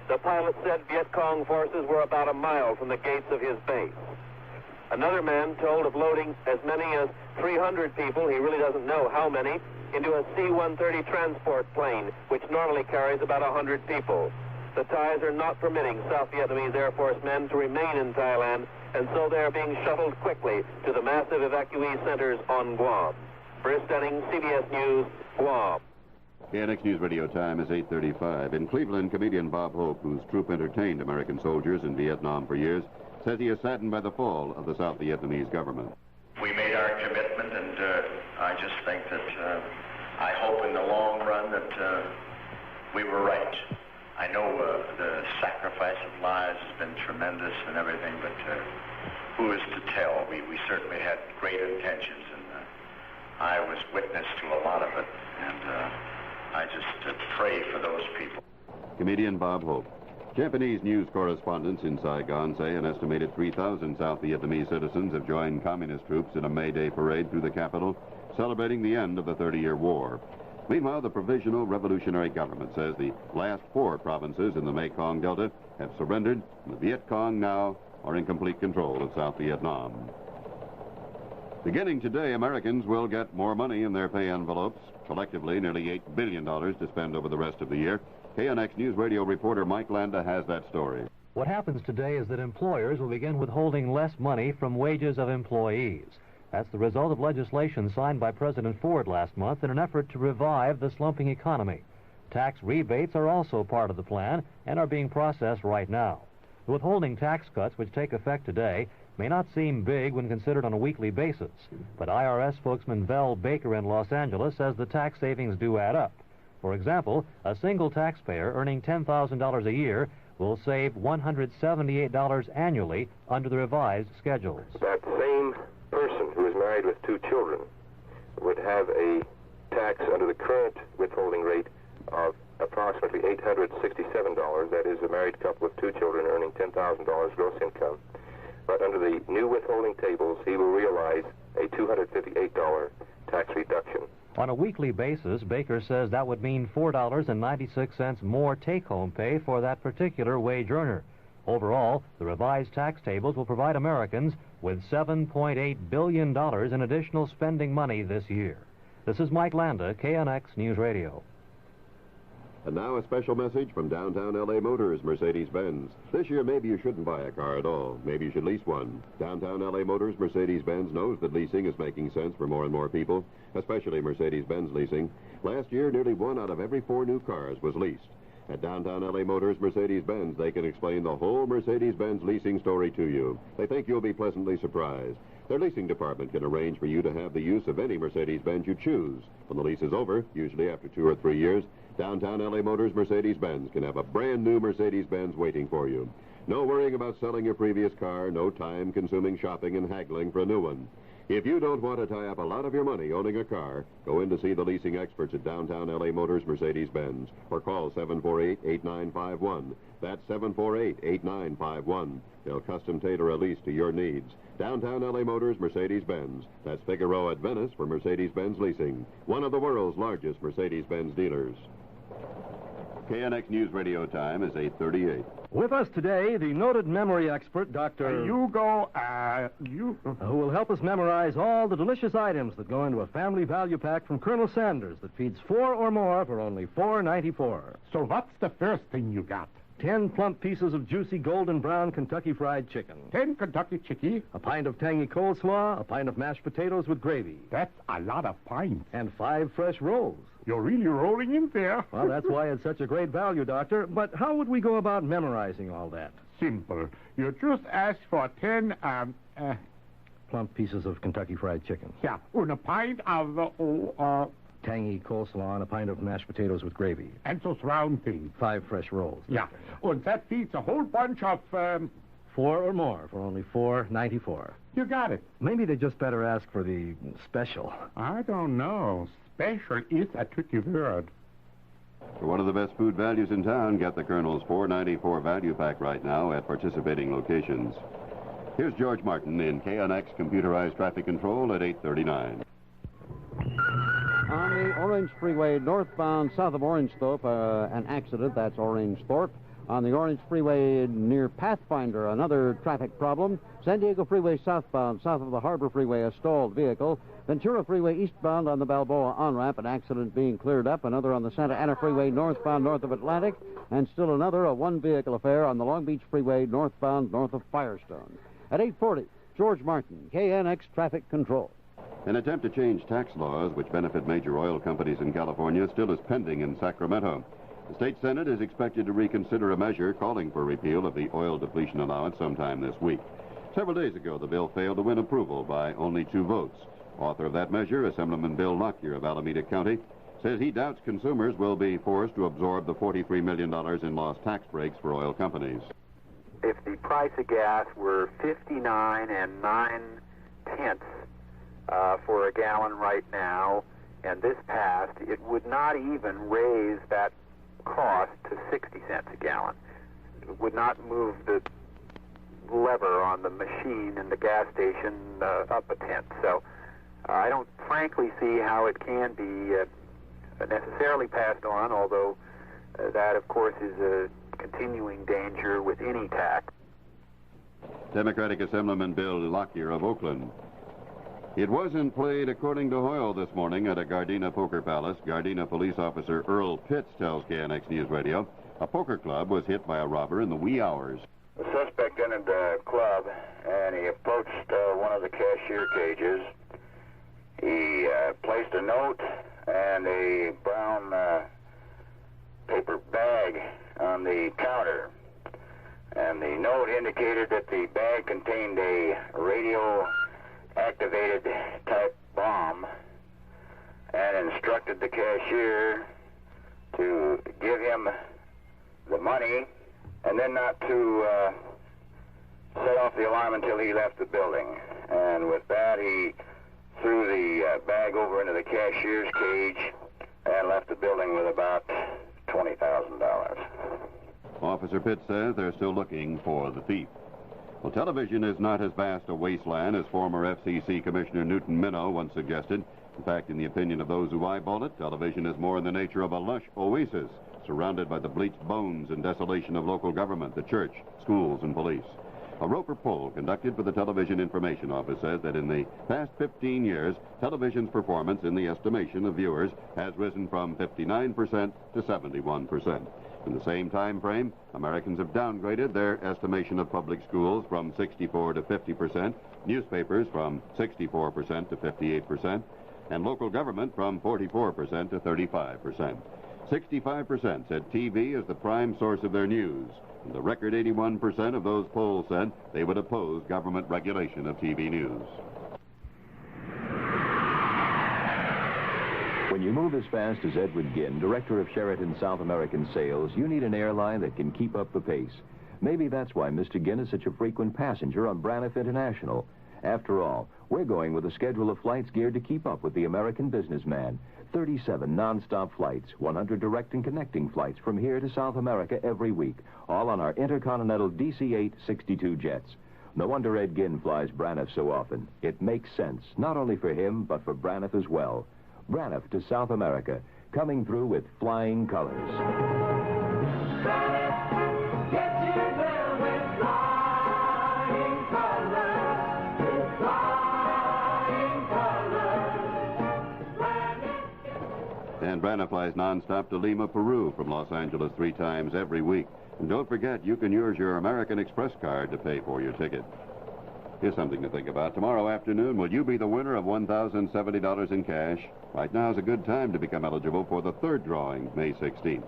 The pilot said Viet Cong forces were about a mile from the gates of his base. Another man told of loading as many as 300 people, he really doesn't know how many, into a C-130 transport plane, which normally carries about 100 people. The Thais are not permitting South Vietnamese Air Force men to remain in Thailand, and so they are being shuttled quickly to the massive evacuee centers on Guam. Bruce Denning, CBS News, Guam. KNX News Radio time is 8:35. In Cleveland, comedian Bob Hope, whose troupe entertained American soldiers in Vietnam for years, says he is saddened by the fall of the South Vietnamese government. We made our commitment, and I just think that I hope in the long run that we were right. I know the sacrifice of lives has been tremendous and everything, but who is to tell? We certainly had great intentions, and I was witness to a lot of it, and I just pray for those people. Comedian Bob Hope. Japanese news correspondents in Saigon say an estimated 3,000 South Vietnamese citizens have joined communist troops in a May Day parade through the capital, celebrating the end of the 30-year war. Meanwhile, the Provisional Revolutionary Government says the last 4 provinces in the Mekong Delta have surrendered, and the Viet Cong now are in complete control of South Vietnam. Beginning today, Americans will get more money in their pay envelopes, collectively nearly $8 billion to spend over the rest of the year. KNX News Radio reporter Mike Landa has that story. What happens today is that employers will begin withholding less money from wages of employees. That's the result of legislation signed by President Ford last month in an effort to revive the slumping economy. Tax rebates are also part of the plan and are being processed right now. The withholding tax cuts, which take effect today, may not seem big when considered on a weekly basis, but IRS spokesman Vel Baker in Los Angeles says the tax savings do add up. For example, a single taxpayer earning $10,000 a year will save $178 annually under the revised schedules. That same person who is married with 2 children would have a tax under the current withholding rate of approximately $867. That is, a married couple with 2 children earning $10,000 gross income. But under the new withholding tables, he will realize a $258 tax reduction. On a weekly basis, Baker says that would mean $4.96 more take-home pay for that particular wage earner. Overall, the revised tax tables will provide Americans with $7.8 billion in additional spending money this year. This is Mike Landa, KNX News Radio. And now a special message from downtown L.A. Motors, Mercedes-Benz. This year, maybe you shouldn't buy a car at all. Maybe you should lease one. Downtown L.A. Motors, Mercedes-Benz knows that leasing is making sense for more and more people, especially Mercedes-Benz leasing. Last year, nearly 1 out of every 4 new cars was leased. At downtown L.A. Motors, Mercedes-Benz, they can explain the whole Mercedes-Benz leasing story to you. They think you'll be pleasantly surprised. Their leasing department can arrange for you to have the use of any Mercedes-Benz you choose. When the lease is over, usually after 2 or 3 years, downtown L.A. Motors Mercedes-Benz can have a brand new Mercedes-Benz waiting for you. No worrying about selling your previous car, no time-consuming shopping and haggling for a new one. If you don't want to tie up a lot of your money owning a car, go in to see the leasing experts at downtown L.A. Motors Mercedes-Benz or call 748-8951. That's 748-8951. They'll custom tailor a lease to your needs. Downtown L.A. Motors Mercedes-Benz. That's Figueroa at Venice for Mercedes-Benz Leasing, one of the world's largest Mercedes-Benz dealers. KNX News Radio time is 8:38. With us today, the noted memory expert, Dr. Who will help us memorize all the delicious items that go into a family value pack from Colonel Sanders that feeds 4 or more for only $4.94. So what's the first thing you got? 10 plump pieces of juicy golden brown Kentucky Fried Chicken. 10 Kentucky Chicky. A pint of tangy coleslaw, a pint of mashed potatoes with gravy. That's a lot of pints. And 5 fresh rolls. You're really rolling in there. Well, that's why it's such a great value, Doctor. But how would we go about memorizing all that? Simple. You just ask for 10, plump pieces of Kentucky Fried Chicken. Yeah, and a pint of, tangy coleslaw and a pint of mashed potatoes with gravy. And those round things. 5 fresh rolls. Yeah, and that feeds a whole bunch of, 4 or more for only $4.94. You got it. Maybe they just better ask for the special. I don't know. Special is a tricky word. For one of the best food values in town, get the Colonel's $4.94 value pack right now at participating locations. Here's George Martin in KNX computerized traffic control at 8:39. On the Orange Freeway northbound south of Orangethorpe, an accident. That's Orangethorpe. On the Orange Freeway near Pathfinder, another traffic problem. San Diego Freeway southbound, south of the Harbor Freeway, a stalled vehicle. Ventura Freeway eastbound on the Balboa on-ramp, an accident being cleared up. Another on the Santa Ana Freeway northbound north of Atlantic. And still another, a one-vehicle affair on the Long Beach Freeway northbound north of Firestone. At 8:40, George Martin, KNX Traffic Control. An attempt to change tax laws which benefit major oil companies in California still is pending in Sacramento. The state Senate is expected to reconsider a measure calling for repeal of the oil depletion allowance sometime this week. Several days ago, the bill failed to win approval by only 2 votes. Author of that measure, Assemblyman Bill Lockyer of Alameda County, says he doubts consumers will be forced to absorb the $43 million in lost tax breaks for oil companies. If the price of gas were 59 and 9 tenths for a gallon right now, and this passed, it would not even raise that cost to 60 cents a gallon. It would not move the lever on the machine in the gas station up a tenth. So I don't frankly see how it can be necessarily passed on, although that, of course, is a continuing danger with any tax. Democratic Assemblyman Bill Lockyer of Oakland. It wasn't played according to Hoyle this morning at a Gardena poker palace. Gardena police officer Earl Pitts tells KNX News Radio a poker club was hit by a robber in the wee hours. The suspect entered the club, and he approached one of the cashier cages. He placed a note and a brown paper bag on the counter. And the note indicated that the bag contained a radio-activated type bomb, and instructed the cashier to give him the money and then not to set off the alarm until he left the building. And with that, he threw the bag over into the cashier's cage and left the building with about $20,000. Officer Pitts says they're still looking for the thief. Well, television is not as vast a wasteland as former FCC Commissioner Newton Minow once suggested. In fact, in the opinion of those who eyeball it, television is more in the nature of a lush oasis, surrounded by the bleached bones and desolation of local government, the church, schools, and police. A Roper poll conducted for the Television Information Office says that in the past 15 years, television's performance in the estimation of viewers has risen from 59% to 71%. In the same time frame, Americans have downgraded their estimation of public schools from 64 to 50%, newspapers from 64% to 58%, and local government from 44% to 35%. 65% said TV is the prime source of their news. And the record 81% of those polls said they would oppose government regulation of TV news. When you move as fast as Edward Ginn, director of Sheraton South American Sales, you need an airline that can keep up the pace. Maybe that's why Mr. Ginn is such a frequent passenger on Braniff International. After all, we're going with a schedule of flights geared to keep up with the American businessman. 37 non-stop flights, 100 direct and connecting flights from here to South America every week, all on our Intercontinental DC-8 62 jets. No wonder Ed Ginn flies Braniff so often. It makes sense, not only for him, but for Braniff as well. Braniff to South America, coming through with flying colors. And Braniff flies nonstop to Lima, Peru from Los Angeles 3 times every week. And don't forget, you can use your American Express card to pay for your ticket. Here's something to think about. Tomorrow afternoon, will you be the winner of $1,070 in cash? Right now is a good time to become eligible for the third drawing, May 16th.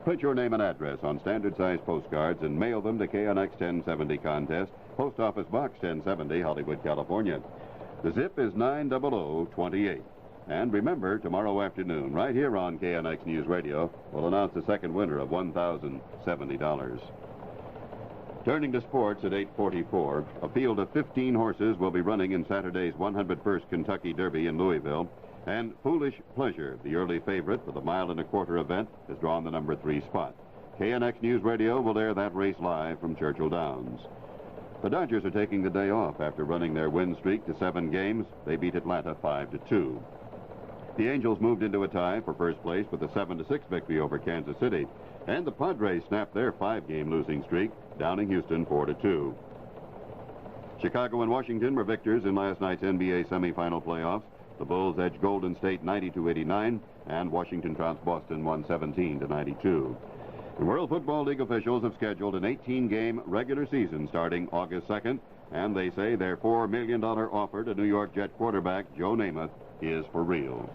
Print your name and address on standard-sized postcards and mail them to KNX 1070 Contest, Post Office Box 1070, Hollywood, California. The zip is 90028. And remember, tomorrow afternoon, right here on KNX News Radio, we'll announce the second winner of $1,070. Turning to sports at 8:44, a field of 15 horses will be running in Saturday's 101st Kentucky Derby in Louisville. And Foolish Pleasure, the early favorite for the mile-and-a-quarter event, has drawn the number 3 spot. KNX News Radio will air that race live from Churchill Downs. The Dodgers are taking the day off after running their win streak to 7 games. They beat Atlanta 5-2. The Angels moved into a tie for first place with a 7-6 victory over Kansas City. And the Padres snapped their 5-game losing streak, downing Houston 4-2. Chicago and Washington were victors in last night's NBA semifinal playoffs. The Bulls edged Golden State 90-89, and Washington trounced Boston 117-92. The World Football League officials have scheduled an 18-game regular season starting August 2nd, and they say their $4 million offer to New York Jet quarterback Joe Namath is for real.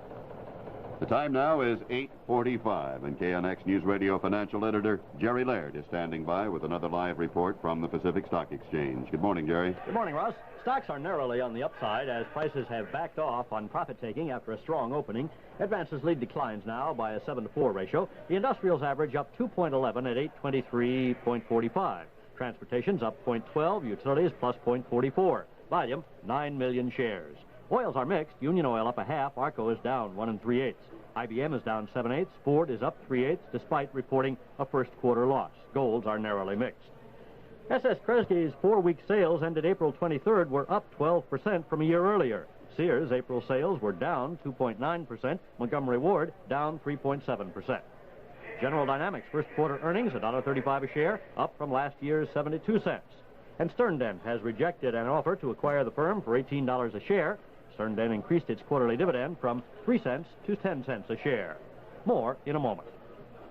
The time now is 8:45, and KNX News Radio financial editor Jerry Laird is standing by with another live report from the Pacific Stock Exchange. Good morning, Jerry. Good morning, Ross. Stocks are narrowly on the upside as prices have backed off on profit-taking after a strong opening. Advances lead declines now by a 7-to-4 ratio. The industrials average up 2.11 at 823.45. Transportation's up 0.12, utilities plus 0.44. Volume, 9 million shares. Oils are mixed. Union Oil up 0.5. Arco is down 1 3/8. IBM is down 7/8. Ford is up 3/8 despite reporting a first quarter loss. Golds are narrowly mixed. SS Kresge's 4-week sales ended April 23rd were up 12% from a year earlier. Sears' April sales were down 2.9%. Montgomery Ward down 3.7%. General Dynamics first quarter earnings $1.35 a share, up from last year's 72 cents. And Stern Dent has rejected an offer to acquire the firm for $18 a share. Stern Dent increased its quarterly dividend from 3 cents to 10 cents a share. More in a moment.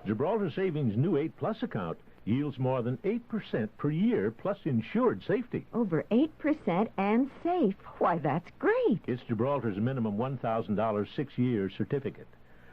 Gibraltar Savings' new 8+ account yields more than 8% per year, plus insured safety. Over 8% and safe. Why, that's great. It's Gibraltar's minimum $1,000 6-year certificate.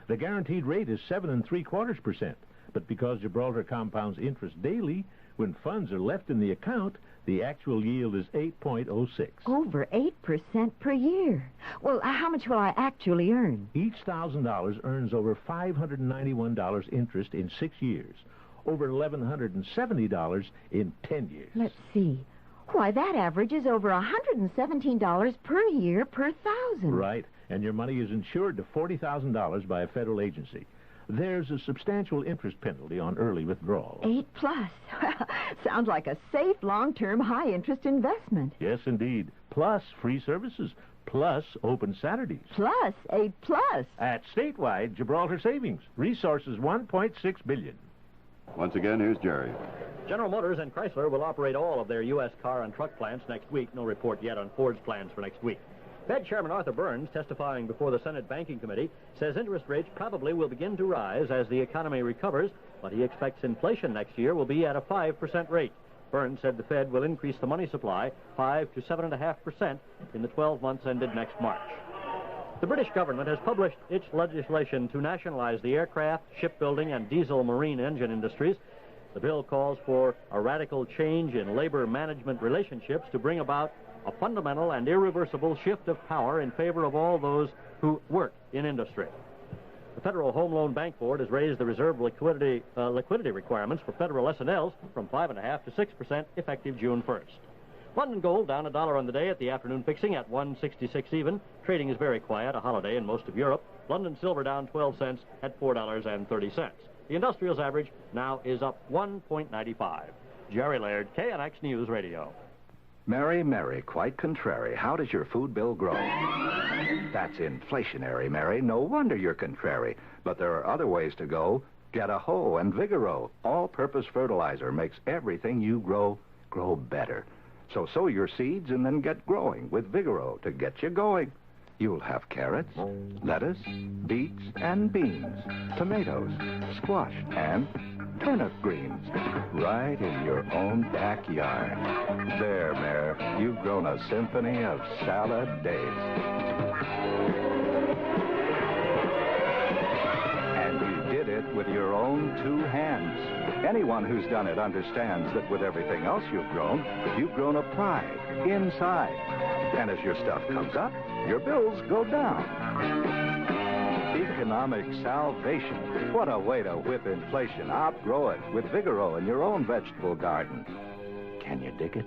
The guaranteed rate is 7 3/4%. But because Gibraltar compounds interest daily, when funds are left in the account, the actual yield is 8.06. Over 8% per year. Well, how much will I actually earn? Each $1,000 earns over $591 interest in 6 years. Over $1,170 in 10 years. Let's see. Why, that averages over $117 per year per 1,000. Right, and your money is insured to $40,000 by a federal agency. There's a substantial interest penalty on early withdrawal. 8+. Well, sounds like a safe, long-term, high-interest investment. Yes, indeed. Plus free services. Plus open Saturdays. Plus 8+. At statewide Gibraltar Savings. Resources $1.6 billion. Once again, here's Jerry. General Motors and Chrysler will operate all of their U.S. car and truck plants next week. No report yet on Ford's plans for next week. Fed Chairman Arthur Burns, testifying before the Senate Banking Committee, says interest rates probably will begin to rise as the economy recovers, but he expects inflation next year will be at a 5% rate. Burns said the Fed will increase the money supply 5 to 7.5% in the 12 months ended next March. The British government has published its legislation to nationalize the aircraft, shipbuilding, and diesel marine engine industries. The bill calls for a radical change in labor management relationships to bring about a fundamental and irreversible shift of power in favor of all those who work in industry. The Federal Home Loan Bank Board has raised the reserve liquidity requirements for federal S&Ls from 5.5% to 6% effective June 1st. London gold down $1 on the day at the afternoon fixing at 166 even. Trading is very quiet, a holiday in most of Europe. London silver down 12 cents at $4.30. The industrials average now is up 1.95. Jerry Laird, KNX News Radio. Mary, Mary, quite contrary. How does your food bill grow? That's inflationary, Mary. No wonder you're contrary. But there are other ways to go. Get a hoe and Vigoro. All-purpose fertilizer makes everything you grow better. So sow your seeds and then get growing with Vigoro to get you going. You'll have carrots, lettuce, beets, and beans, tomatoes, squash, and turnip greens right in your own backyard. There, Mare, you've grown a symphony of salad days. And you did it with your own 2 hands. Anyone who's done it understands that with everything else you've grown a pride inside. And as your stuff comes up, your bills go down. Economic salvation. What a way to whip inflation. Outgrow it with Vigoro in your own vegetable garden. Can you dig it?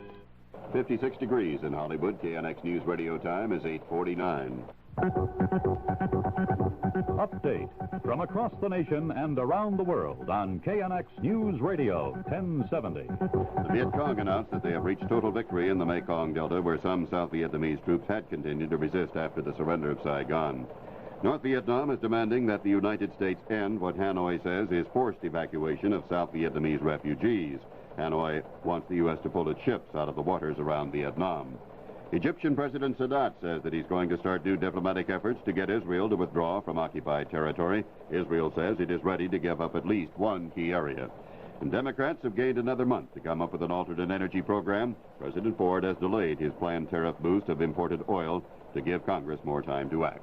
56 degrees in Hollywood. KNX News Radio time is 8:49. Update from across the nation and around the world on KNX News Radio 1070. The Viet Cong announced that they have reached total victory in the Mekong Delta, where some South Vietnamese troops had continued to resist after the surrender of Saigon. North Vietnam is demanding that the United States end what Hanoi says is forced evacuation of South Vietnamese refugees. Hanoi wants the U.S. to pull its ships out of the waters around Vietnam. Egyptian President Sadat says that he's going to start new diplomatic efforts to get Israel to withdraw from occupied territory. Israel says it is ready to give up at least one key area. And Democrats have gained another month to come up with an alternate energy program. President Ford has delayed his planned tariff boost of imported oil to give Congress more time to act.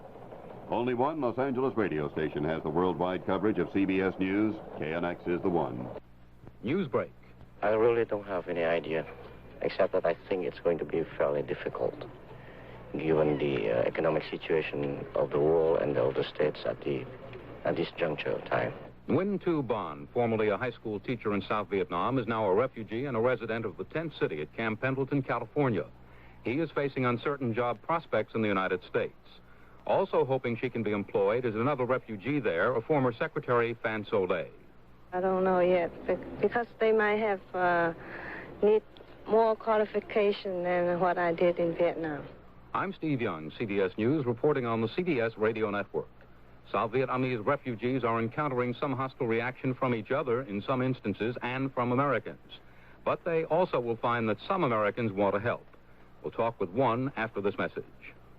Only one Los Angeles radio station has the worldwide coverage of CBS News. KNX is the one. Newsbreak. I really don't have any idea, except that I think it's going to be fairly difficult, given the economic situation of the world and of the states at this juncture of time. Win Tu Bon, formerly a high school teacher in South Vietnam, is now a refugee and a resident of the 10th city at Camp Pendleton, California. He is facing uncertain job prospects in the United States. Also hoping she can be employed is another refugee there, a former secretary, Phan Soleil. I don't know yet, because they might have need more qualification than what I did in Vietnam. I'm Steve Young, CBS News, reporting on the CBS radio network. South Vietnamese refugees are encountering some hostile reaction from each other in some instances and from Americans. But they also will find that some Americans want to help. We'll talk with one after this message.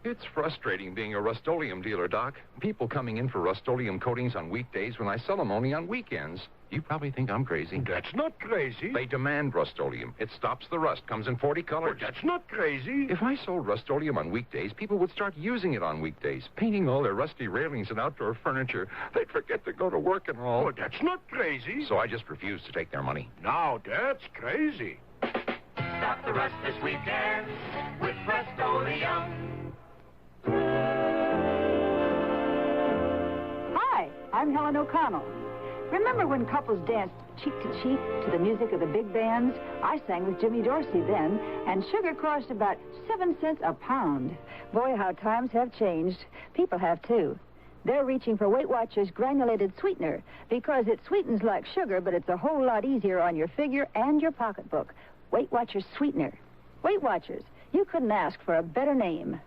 It's frustrating being a Rust-Oleum dealer, Doc. People coming in for Rust-Oleum coatings on weekdays when I sell them only on weekends. You probably think I'm crazy. That's not crazy. They demand Rust-Oleum. It stops the rust, comes in 40 colors. Well, that's not crazy. If I sold Rust-Oleum on weekdays, people would start using it on weekdays, painting all their rusty railings and outdoor furniture. They'd forget to go to work and all. Well, that's not crazy. So I just refuse to take their money. Now, that's crazy. Stop the rust this weekend with Rust-Oleum. Hi, I'm Helen O'Connell. Remember when couples danced cheek to cheek to the music of the big bands? I sang with Jimmy Dorsey then, and sugar cost about 7 cents a pound. Boy, how times have changed. People have, too. They're reaching for Weight Watchers granulated sweetener because it sweetens like sugar, but it's a whole lot easier on your figure and your pocketbook. Weight Watchers sweetener. Weight Watchers. You couldn't ask for a better name.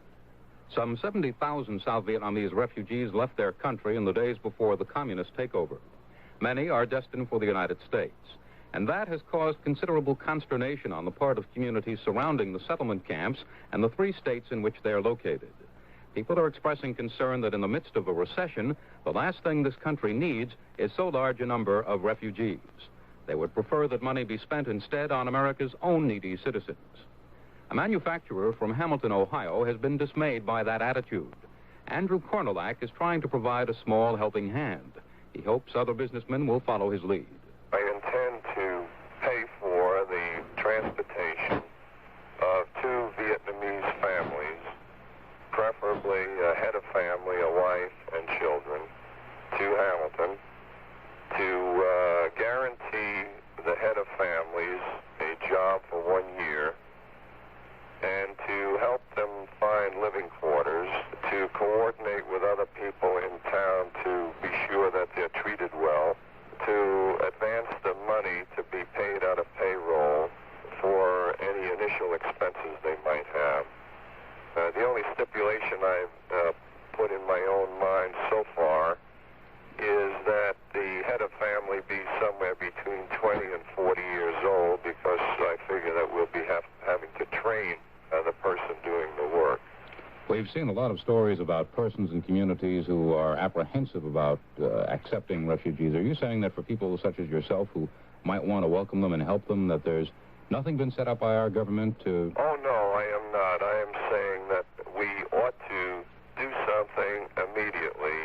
Some 70,000 South Vietnamese refugees left their country in the days before the communist takeover. Many are destined for the United States, and that has caused considerable consternation on the part of communities surrounding the settlement camps and the 3 states in which they are located. People are expressing concern that in the midst of a recession, the last thing this country needs is so large a number of refugees. They would prefer that money be spent instead on America's own needy citizens. A manufacturer from Hamilton, Ohio, has been dismayed by that attitude. Andrew Kornelak is trying to provide a small helping hand. He hopes other businessmen will follow his lead. I intend to pay for the transportation of 2 Vietnamese families, preferably a head of family, a wife, and children, to Hamilton, to guarantee the head of families a job for 1 year, and to help them find living quarters, to coordinate with other people in town to be sure that they're treated well, to advance the money to be paid out of payroll for any initial expenses they might have. The only stipulation I've put in my own mind so far is that the head of family be somewhere between 20 and 40 years old, because I figure that we'll be having to train the person doing the work. We've seen a lot of stories about persons and communities who are apprehensive about accepting refugees. Are you saying that for people such as yourself who might want to welcome them and help them, that there's nothing been set up by our government to... Oh, no, I am not. I am saying that we ought to do something immediately.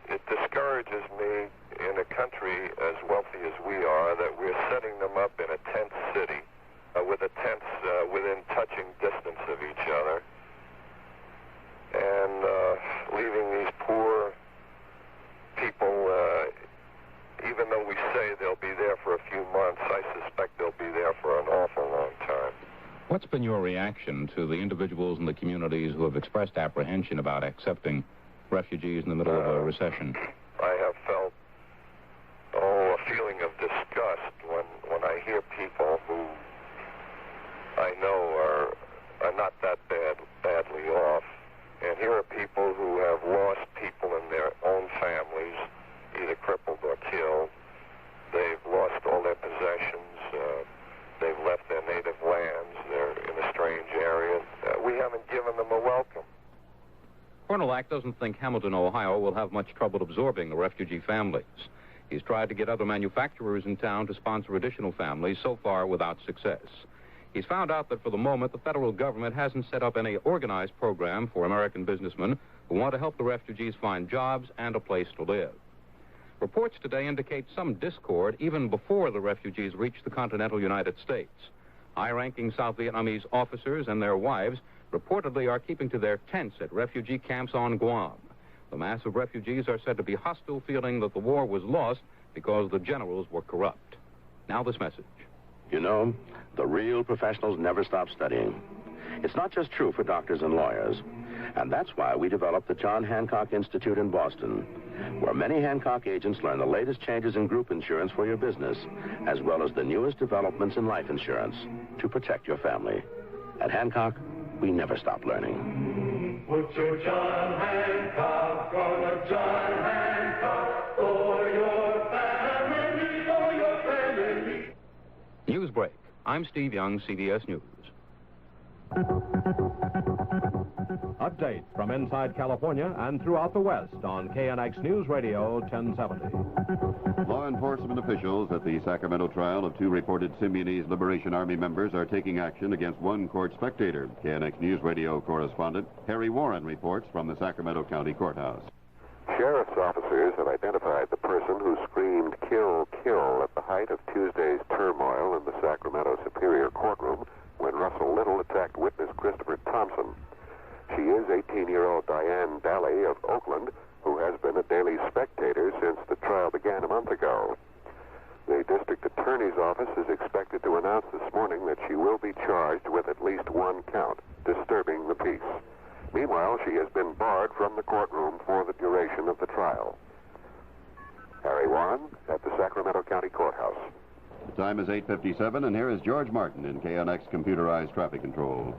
It discourages me in a country as wealthy as we are that we're setting them up in a tent city with the tents within touching distance of each other, and leaving these poor people, even though we say they'll be there for a few months, I suspect they'll be there for an awful long time. What's been your reaction to the individuals in the communities who have expressed apprehension about accepting refugees in the middle of a recession? I have felt, a feeling of disgust when I hear people who I know are not that badly off, and And here are people who have lost people in their own families, either crippled or killed. They've lost all their possessions. They've left their native lands. They're in a strange area. We haven't given them a welcome. Colonel Lack doesn't think Hamilton, Ohio will have much trouble absorbing the refugee families. He's tried to get other manufacturers in town to sponsor additional families, so far without success. He's found out that for the moment, the federal government hasn't set up any organized program for American businessmen who want to help the refugees find jobs and a place to live. Reports today indicate some discord even before the refugees reach the continental United States. High-ranking South Vietnamese officers and their wives reportedly are keeping to their tents at refugee camps on Guam. The mass of refugees are said to be hostile, feeling that the war was lost because the generals were corrupt. Now this message. You know, the real professionals never stop studying. It's not just true for doctors and lawyers. And that's why we developed the John Hancock Institute in Boston, where many Hancock agents learn the latest changes in group insurance for your business, as well as the newest developments in life insurance to protect your family. At Hancock, we never stop learning. Put your John Hancock on a John Hancock for your family, for your family. Newsbreak. I'm Steve Young, CBS News. Update from inside California and throughout the West on KNX News Radio 1070. Law enforcement officials at the Sacramento trial of two reported Symbionese Liberation Army members are taking action against one court spectator. KNX News Radio correspondent Harry Warren reports from the Sacramento County Courthouse. Sheriff's officers have identified the person who screamed, "Kill, kill," at the height of Tuesday's turmoil in the Sacramento Superior Courtroom when Russell Little attacked witness Christopher Thompson. She is 18-year-old Diane Daly of Oakland, who has been a daily spectator since the trial began a month ago. The district attorney's office is expected to announce this morning that she will be charged with at least one count, disturbing the peace. Meanwhile, she has been barred from the courtroom for the duration of the trial. Harry Warren at the Sacramento County Courthouse. The time is 8:57, and here is George Martin in KNX Computerized Traffic Control.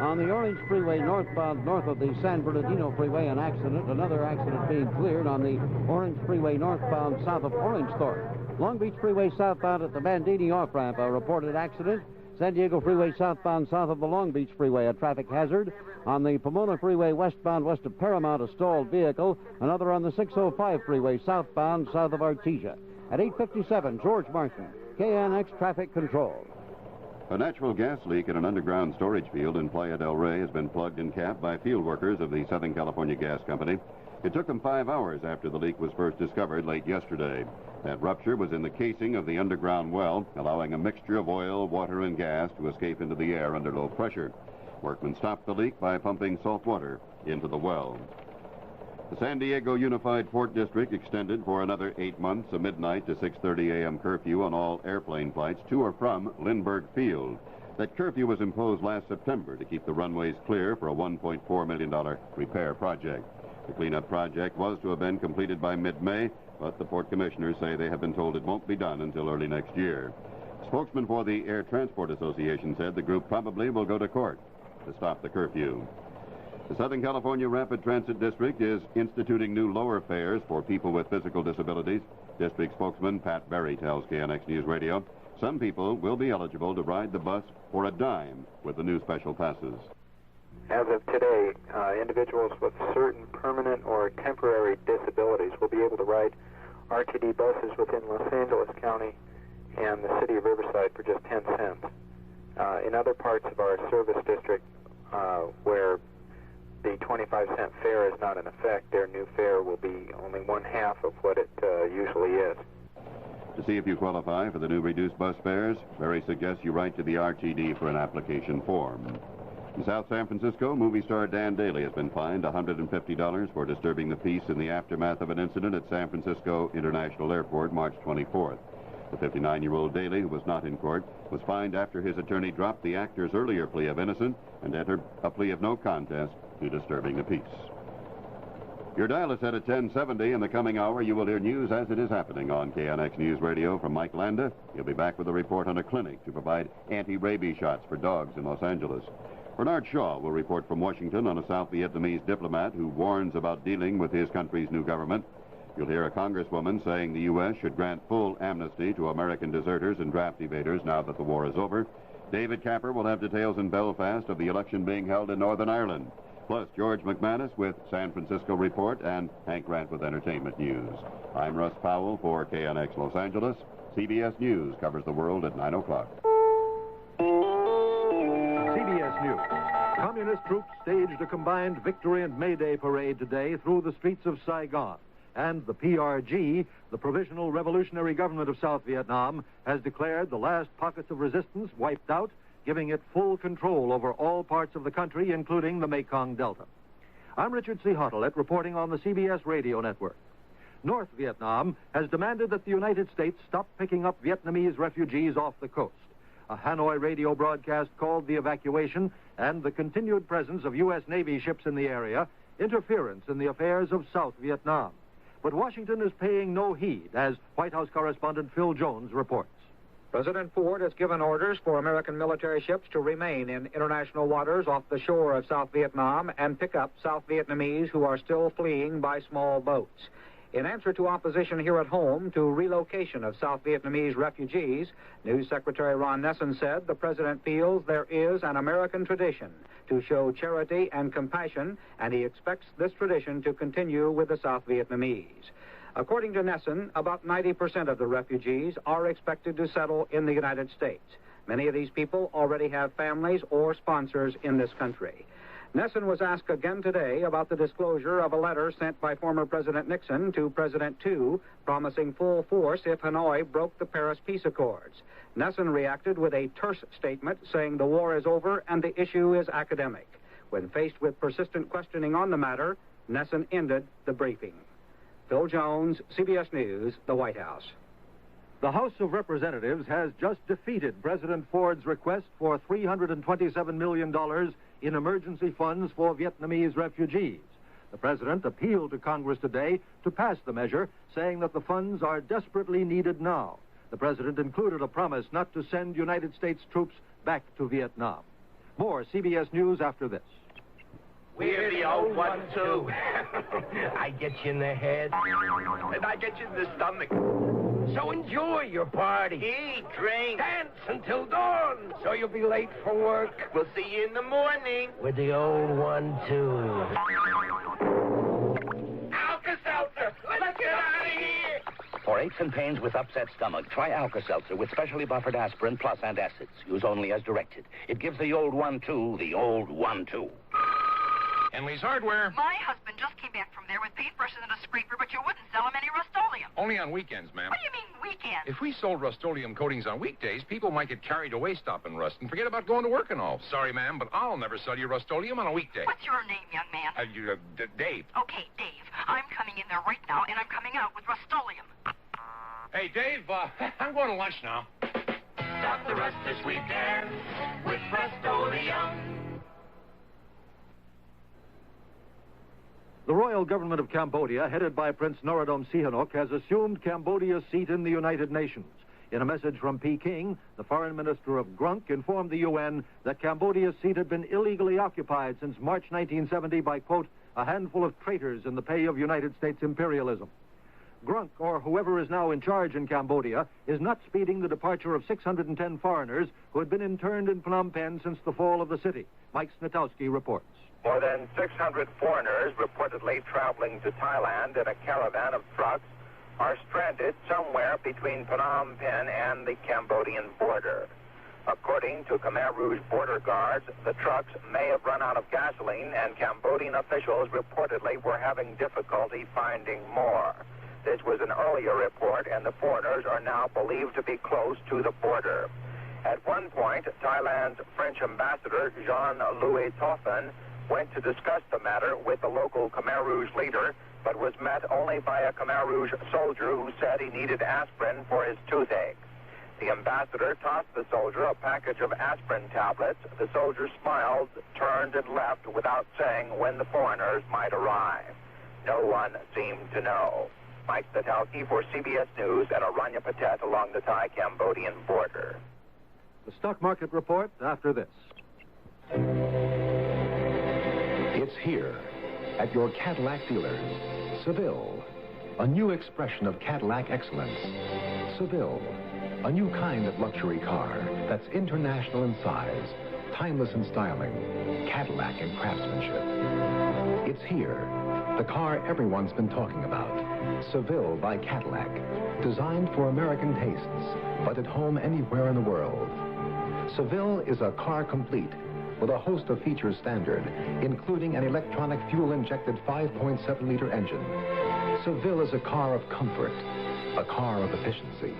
On the Orange Freeway northbound north of the San Bernardino Freeway, an accident. Another accident being cleared on the Orange Freeway northbound south of Orangethorpe. Long Beach Freeway southbound at the Bandini off-ramp, a reported accident. San Diego Freeway southbound south of the Long Beach Freeway, a traffic hazard. On the Pomona Freeway westbound west of Paramount, a stalled vehicle. Another on the 605 Freeway southbound south of Artesia. At 8:57, George Martin, KNX Traffic Control. A natural gas leak in an underground storage field in Playa del Rey has been plugged and capped by field workers of the Southern California Gas Company. It took them 5 hours after the leak was first discovered late yesterday. That rupture was in the casing of the underground well, allowing a mixture of oil, water, and gas to escape into the air under low pressure. Workmen stopped the leak by pumping salt water into the well. The San Diego Unified Port District extended for another 8 months a midnight to 6:30 a.m. curfew on all airplane flights to or from Lindbergh Field. That curfew was imposed last September to keep the runways clear for a $1.4 million repair project. The cleanup project was to have been completed by mid-May, but the port commissioners say they have been told it won't be done until early next year. Spokesman for the Air Transport Association said the group probably will go to court to stop the curfew. The Southern California Rapid Transit District is instituting new lower fares for people with physical disabilities. District spokesman Pat Berry tells KNX News Radio some people will be eligible to ride the bus for a dime with the new special passes. As of today, individuals with certain permanent or temporary disabilities will be able to ride RTD buses within Los Angeles County and the city of Riverside for just 10 cents. In other parts of our service district where the 25-cent fare is not in effect, their new fare will be only 1/2 of what it usually is. To see if you qualify for the new reduced bus fares, Berry suggests you write to the RTD for an application form. In South San Francisco, movie star Dan Daly has been fined $150 for disturbing the peace in the aftermath of an incident at San Francisco International Airport March 24th. The 59-year-old Daly, who was not in court, was fined after his attorney dropped the actor's earlier plea of innocent and entered a plea of no contest to disturbing the peace. Your dial is set at 1070. In the coming hour, you will hear news as it is happening on KNX News Radio from Mike Landa. He'll be back with a report on a clinic to provide anti-rabies shots for dogs in Los Angeles. Bernard Shaw will report from Washington on a South Vietnamese diplomat who warns about dealing with his country's new government. You'll hear a congresswoman saying the U.S. should grant full amnesty to American deserters and draft evaders now that the war is over. David Capper will have details in Belfast of the election being held in Northern Ireland. Plus, George McManus with San Francisco Report and Hank Grant with entertainment news. I'm Russ Powell for KNX Los Angeles. CBS News covers the world at 9 o'clock. CBS News. Communist troops staged a combined Victory and May Day parade today through the streets of Saigon. And the PRG, the Provisional Revolutionary Government of South Vietnam, has declared the last pockets of resistance wiped out, giving it full control over all parts of the country, including the Mekong Delta. I'm Richard C. Hottelet, reporting on the CBS Radio Network. North Vietnam has demanded that the United States stop picking up Vietnamese refugees off the coast. A Hanoi radio broadcast called the evacuation and the continued presence of U.S. Navy ships in the area interference in the affairs of South Vietnam. But Washington is paying no heed, as White House correspondent Phil Jones reports. President Ford has given orders for American military ships to remain in international waters off the shore of South Vietnam and pick up South Vietnamese who are still fleeing by small boats. In answer to opposition here at home to relocation of South Vietnamese refugees, News Secretary Ron Nessen said the president feels there is an American tradition to show charity and compassion, and he expects this tradition to continue with the South Vietnamese. According to Nessen, about 90% of the refugees are expected to settle in the United States. Many of these people already have families or sponsors in this country. Nessen was asked again today about the disclosure of a letter sent by former President Nixon to President Tu, promising full force if Hanoi broke the Paris Peace Accords. Nessen reacted with a terse statement saying the war is over and the issue is academic. When faced with persistent questioning on the matter, Nessen ended the briefing. Phil Jones, CBS News, the White House. The House of Representatives has just defeated President Ford's request for $327 million in emergency funds for Vietnamese refugees. The president appealed to Congress today to pass the measure, saying that the funds are desperately needed now. The president included a promise not to send United States troops back to Vietnam. More CBS News after this. We're the old one, too. I get you in the head, and I get you in the stomach. So enjoy your party. Eat, drink, dance until dawn, so you'll be late for work. We'll see you in the morning. We're the old one, too. Alka-Seltzer, let's get out of here. For aches and pains with upset stomach, try Alka-Seltzer with specially buffered aspirin plus antacids. Use only as directed. It gives the old one, too, the old one, too. Henley's Hardware. My husband just came back from there with paintbrushes and a scraper, but you wouldn't sell him any Rust-Oleum. Only on weekends, ma'am. What do you mean weekends? If we sold Rust-Oleum coatings on weekdays, people might get carried away stopping rust and forget about going to work and all. Sorry, ma'am, but I'll never sell you Rust-Oleum on a weekday. What's your name, young man? Dave. Okay, Dave. I'm coming in there right now, and I'm coming out with Rust-Oleum. Hey, Dave, I'm going to lunch now. Stop the rust this weekend with Rust-Oleum. The royal government of Cambodia, headed by Prince Norodom Sihanouk, has assumed Cambodia's seat in the United Nations. In a message from Peking, the foreign minister of Grunk informed the UN that Cambodia's seat had been illegally occupied since March 1970 by, quote, a handful of traitors in the pay of United States imperialism. Grunk, or whoever is now in charge in Cambodia, is not speeding the departure of 610 foreigners who had been interned in Phnom Penh since the fall of the city. Mike Snitowski reports. More than 600 foreigners reportedly traveling to Thailand in a caravan of trucks are stranded somewhere between Phnom Penh and the Cambodian border. According to Khmer Rouge border guards, the trucks may have run out of gasoline, and Cambodian officials reportedly were having difficulty finding more. This was an earlier report, and the foreigners are now believed to be close to the border. At one point, Thailand's French ambassador, Jean-Louis Toffin, went to discuss the matter with the local Khmer Rouge leader, but was met only by a Khmer Rouge soldier who said he needed aspirin for his toothache. The ambassador tossed the soldier a package of aspirin tablets. The soldier smiled, turned, and left without saying when the foreigners might arrive. No one seemed to know. Mike Snitowski for CBS News at Aranya Patet along the Thai-Cambodian border. The stock market report after this. It's here, at your Cadillac dealers. Seville, a new expression of Cadillac excellence. Seville, a new kind of luxury car that's international in size, timeless in styling, Cadillac in craftsmanship. It's here, the car everyone's been talking about. Seville by Cadillac, designed for American tastes, but at home anywhere in the world. Seville is a car complete with a host of features standard, including an electronic fuel-injected 5.7-liter engine. Seville is a car of comfort, a car of efficiency.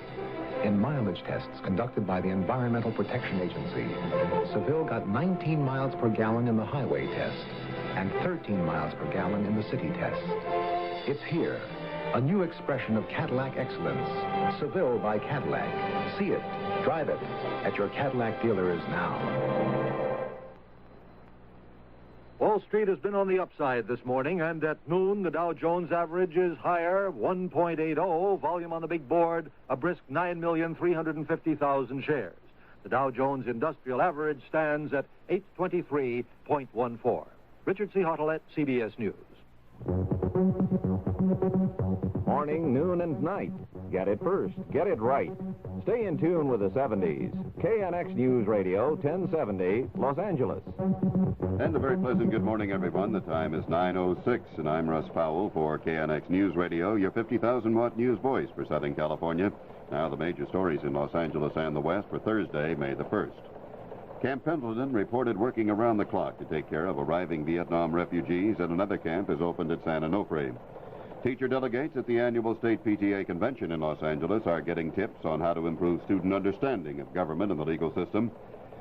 In mileage tests conducted by the Environmental Protection Agency, Seville got 19 miles per gallon in the highway test and 13 miles per gallon in the city test. It's here, a new expression of Cadillac excellence. Seville by Cadillac. See it, drive it, at your Cadillac dealers now. Wall Street has been on the upside this morning, and at noon, the Dow Jones average is higher, 1.80. Volume on the big board, a brisk 9,350,000 shares. The Dow Jones Industrial Average stands at 823.14. Richard C. Hottelet, CBS News. Morning, noon, and night. Get it first. Get it right. Stay in tune with the 70s. KNX News Radio, 1070, Los Angeles. And a very pleasant good morning, everyone. The time is 9:06, and I'm Russ Powell for KNX News Radio, your 50,000-watt news voice for Southern California. Now the major stories in Los Angeles and the West for Thursday, May the 1st. Camp Pendleton reported working around the clock to take care of arriving Vietnam refugees, and another camp is opened at San Onofre. Teacher delegates at the annual state PTA convention in Los Angeles are getting tips on how to improve student understanding of government and the legal system.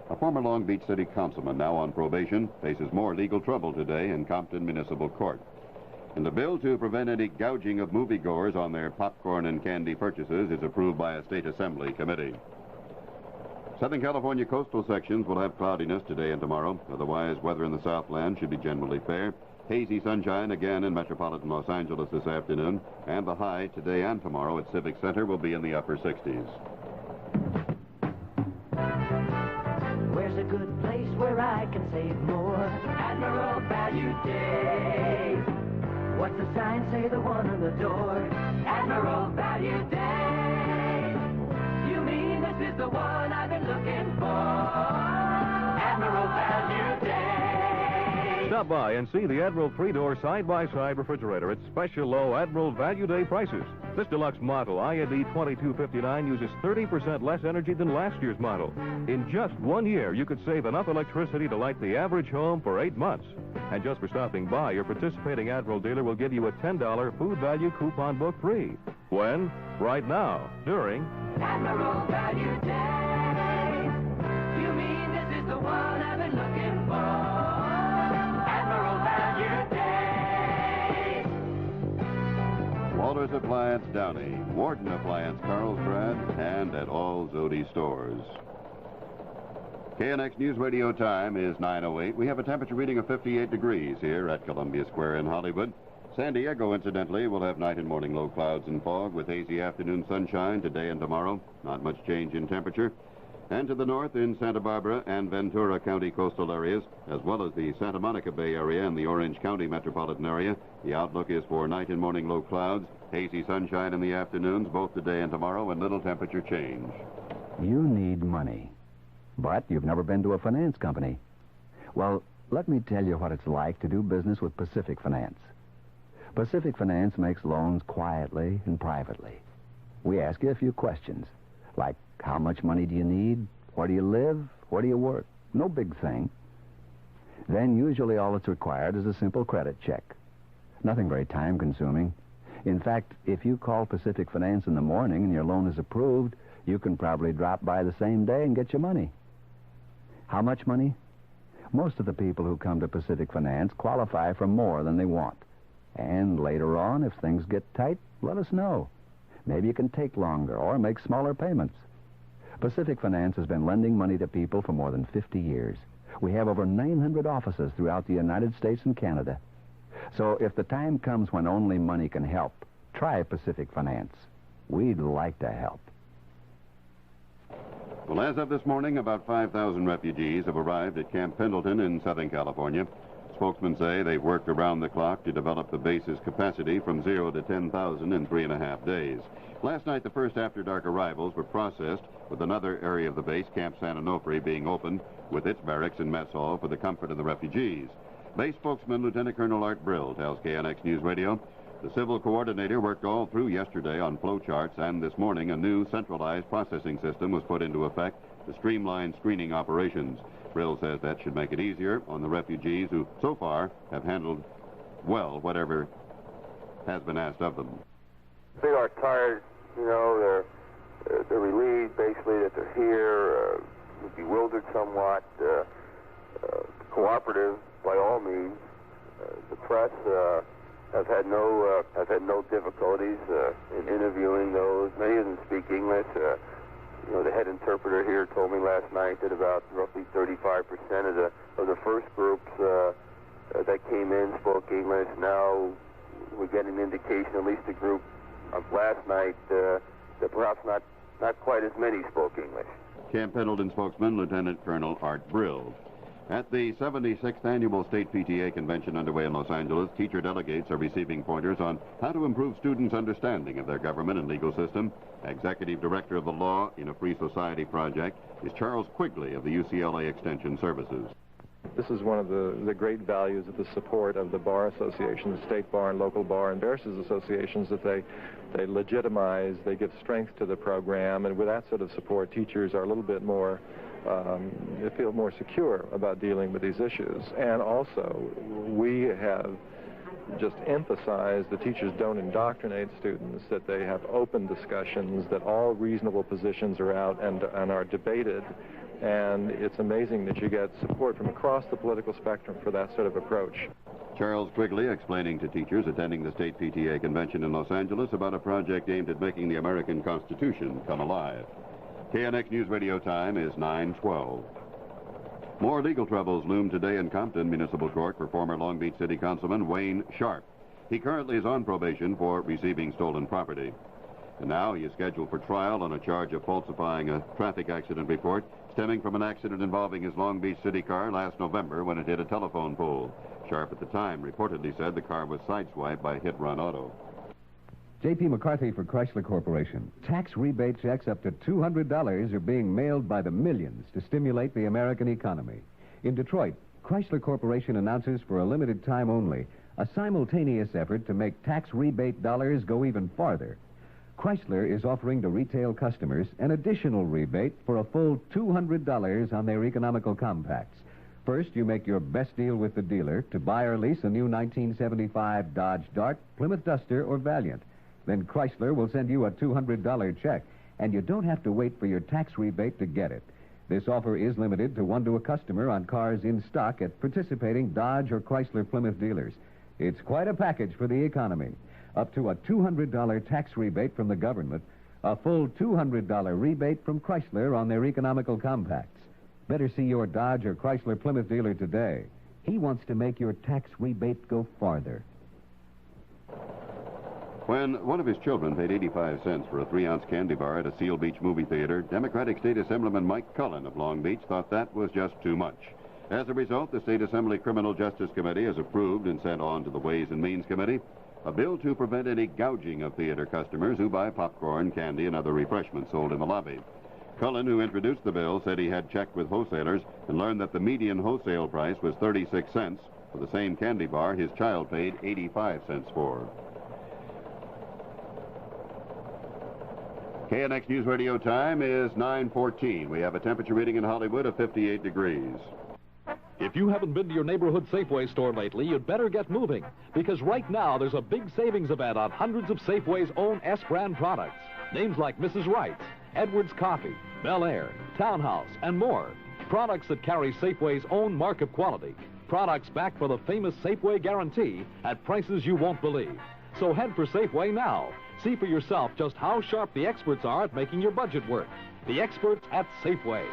A former Long Beach City councilman, now on probation, faces more legal trouble today in Compton Municipal Court. And the bill to prevent any gouging of moviegoers on their popcorn and candy purchases is approved by a state assembly committee. Southern California coastal sections will have cloudiness today and tomorrow. Otherwise, weather in the Southland should be generally fair. Hazy sunshine again in metropolitan Los Angeles this afternoon, and the high today and tomorrow at Civic Center will be in the upper 60s. Where's a good place where I can save more? Admiral Value Day. What's the sign say, the one on the door? Admiral Value Day. You mean this is the one I've been looking for? Admiral Value Day. Stop by and see the Admiral 3-door side-by-side refrigerator at special low Admiral Value Day prices. This deluxe model, IND 2259, uses 30% less energy than last year's model. In just 1 year, you could save enough electricity to light the average home for 8 months. And just for stopping by, your participating Admiral dealer will give you a $10 food value coupon book free. When? Right now, during Admiral Value Day. You mean this is the one I've been looking for? Admiral Value Day. Walters Appliance Downey, Warden Appliance Carlsbad, and at all Zodi stores. KNX News Radio time is 9:08. We have a temperature reading of 58 degrees here at Columbia Square in Hollywood. San Diego, incidentally, will have night and morning low clouds and fog with hazy afternoon sunshine today and tomorrow. Not much change in temperature. And to the north in Santa Barbara and Ventura County coastal areas, as well as the Santa Monica Bay area and the Orange County metropolitan area, the outlook is for night and morning low clouds, hazy sunshine in the afternoons, both today and tomorrow, and little temperature change. You need money, but you've never been to a finance company. Well, let me tell you what it's like to do business with Pacific Finance. Pacific Finance makes loans quietly and privately. We ask you a few questions, like how much money do you need, where do you live, where do you work? No big thing. Then usually all that's required is a simple credit check. Nothing very time-consuming. In fact, if you call Pacific Finance in the morning and your loan is approved, you can probably drop by the same day and get your money. How much money? Most of the people who come to Pacific Finance qualify for more than they want. And later on, if things get tight, let us know. Maybe you can take longer or make smaller payments. Pacific Finance has been lending money to people for more than 50 years. We have over 900 offices throughout the United States and Canada. So if the time comes when only money can help, try Pacific Finance. We'd like to help. Well, as of this morning, about 5,000 refugees have arrived at Camp Pendleton in Southern California. spokesmen say they've worked around the clock to develop the base's capacity from 0 to 10,000 in 3.5 days. Last night, the first after-dark arrivals were processed, with another area of the base, Camp San Onofre, being opened with its barracks and mess hall for the comfort of the refugees. Base spokesman Lieutenant Colonel Art Brill tells KNX News Radio the civil coordinator worked all through yesterday on flow charts, and this morning a new centralized processing system was put into effect to streamline screening operations. Brill says that should make it easier on the refugees who, so far, have handled well whatever has been asked of them. They are tired, you know, they're relieved basically that they're here, bewildered somewhat, cooperative by all means. The press have had no difficulties in interviewing those. Many of them speak English. You know, the head interpreter here told me last night that about roughly 35% of the first groups that came in spoke English. Now we're getting an indication, at least the group of last night, that perhaps not quite as many spoke English. Camp Pendleton spokesman Lieutenant Colonel Art Brill. At the 76th Annual State PTA Convention underway in Los Angeles, teacher delegates are receiving pointers on how to improve students' understanding of their government and legal system. Executive Director of the Law in a Free Society Project is Charles Quigley of the UCLA Extension Services. This is one of the great values of the support of the Bar Association, the State Bar and Local Bar and Barristers Associations, that they legitimize, they give strength to the program, and with that sort of support, teachers are a little bit more they feel more secure about dealing with these issues. And also, we have just emphasized the teachers don't indoctrinate students, that they have open discussions, that all reasonable positions are out and are debated. And it's amazing that you get support from across the political spectrum for that sort of approach. Charles Quigley explaining to teachers attending the State PTA Convention in Los Angeles about a project aimed at making the American Constitution come alive. KNX News Radio time is 9:12. More legal troubles loom today in Compton Municipal Court for former Long Beach City Councilman Wayne Sharp. He currently is on probation for receiving stolen property. And now he is scheduled for trial on a charge of falsifying a traffic accident report stemming from an accident involving his Long Beach City car last November when it hit a telephone pole. Sharp at the time reportedly said the car was sideswiped by a hit-run auto. J.P. McCarthy for Chrysler Corporation. Tax rebate checks up to $200 are being mailed by the millions to stimulate the American economy. In Detroit, Chrysler Corporation announces for a limited time only a simultaneous effort to make tax rebate dollars go even farther. Chrysler is offering to retail customers an additional rebate for a full $200 on their economical compacts. First, you make your best deal with the dealer to buy or lease a new 1975 Dodge Dart, Plymouth Duster, or Valiant. Then Chrysler will send you a $200 check, and you don't have to wait for your tax rebate to get it. This offer is limited to one to a customer on cars in stock at participating Dodge or Chrysler Plymouth dealers. It's quite a package for the economy. Up to a $200 tax rebate from the government, a full $200 rebate from Chrysler on their economical compacts. Better see your Dodge or Chrysler Plymouth dealer today. He wants to make your tax rebate go farther. When one of his children paid 85 cents for a 3-ounce candy bar at a Seal Beach movie theater, Democratic State Assemblyman Mike Cullen of Long Beach thought that was just too much. As a result, the State Assembly Criminal Justice Committee has approved and sent on to the Ways and Means Committee a bill to prevent any gouging of theater customers who buy popcorn, candy, and other refreshments sold in the lobby. Cullen, who introduced the bill, said he had checked with wholesalers and learned that the median wholesale price was 36 cents for the same candy bar his child paid 85 cents for. KNX News Radio time is 9:14. We have a temperature reading in Hollywood of 58 degrees. If you haven't been to your neighborhood Safeway store lately, you'd better get moving, because right now there's a big savings event on hundreds of Safeway's own S-brand products. Names like Mrs. Wright's, Edwards Coffee, Bel Air, Townhouse, and more. Products that carry Safeway's own mark of quality. Products backed by the famous Safeway guarantee at prices you won't believe. So head for Safeway now. See for yourself just how sharp the experts are at making your budget work. The experts at Safeway.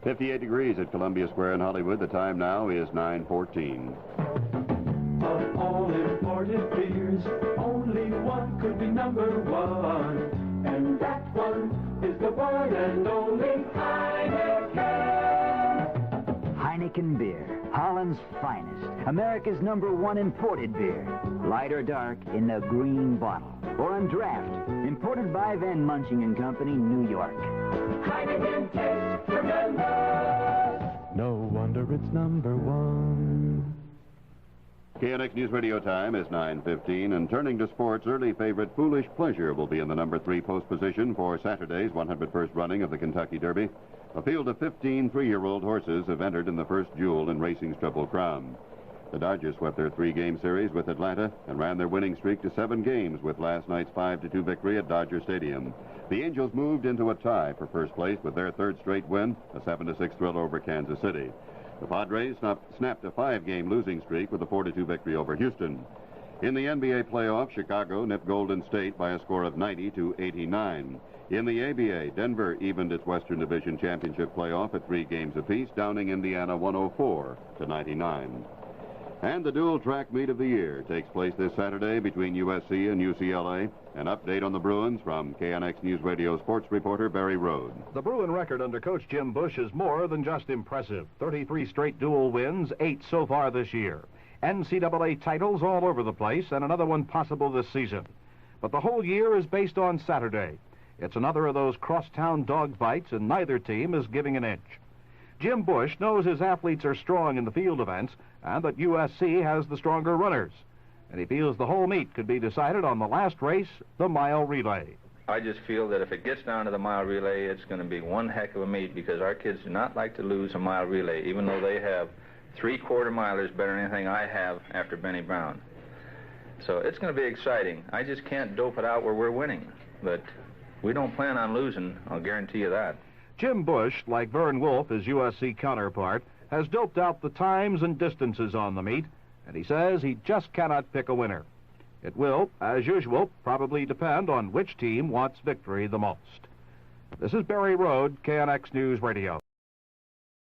58 degrees at Columbia Square in Hollywood. The time now is 9:14. Of all imported beers, only one could be number one. And that one is the one and only Heineken. Heineken beer. town's finest, America's #1 imported beer. Light or dark in the green bottle. Or on draft, imported by Van Munching and Company, New York. Heineken tastes tremendous. No wonder it's #1. KNX News Radio time is 9:15, and turning to sports, early favorite Foolish Pleasure will be in the #3 post position for Saturday's 101st running of the Kentucky Derby. A field of 15 3-year-old horses have entered in the first duel in racing's Triple Crown. The Dodgers swept their 3-game series with Atlanta and ran their winning streak to 7 games with last night's 5-2 victory at Dodger Stadium. The Angels moved into a tie for first place with their 3rd straight win, a 7-6 thriller over Kansas City. The Padres snapped a 5-game losing streak with a 4-2 victory over Houston. In the NBA playoffs, Chicago nipped Golden State by a score of 90-89. In the ABA, Denver evened its Western Division Championship playoff at 3 games apiece, downing Indiana 104-99. And the dual track meet of the year takes place this Saturday between USC and UCLA. An update on the Bruins from KNX News Radio sports reporter Barry Rode. The Bruin record under Coach Jim Bush is more than just impressive. 33 straight dual wins, 8 so far this year. NCAA titles all over the place, and another one possible this season. But the whole year is based on Saturday. It's another of those crosstown dogfights, and neither team is giving an inch. Jim Bush knows his athletes are strong in the field events and that USC has the stronger runners. And he feels the whole meet could be decided on the last race, the mile relay. I just feel that if it gets down to the mile relay, it's going to be one heck of a meet because our kids do not like to lose a mile relay, even though they have 3/4 milers better than anything I have after Benny Brown. So it's going to be exciting. I just can't dope it out where we're winning. But we don't plan on losing, I'll guarantee you that. Jim Bush, like Vern Wolf, his USC counterpart, has doped out the times and distances on the meet, and he says he just cannot pick a winner. It will, as usual, probably depend on which team wants victory the most. This is Barry Rode, KNX News Radio.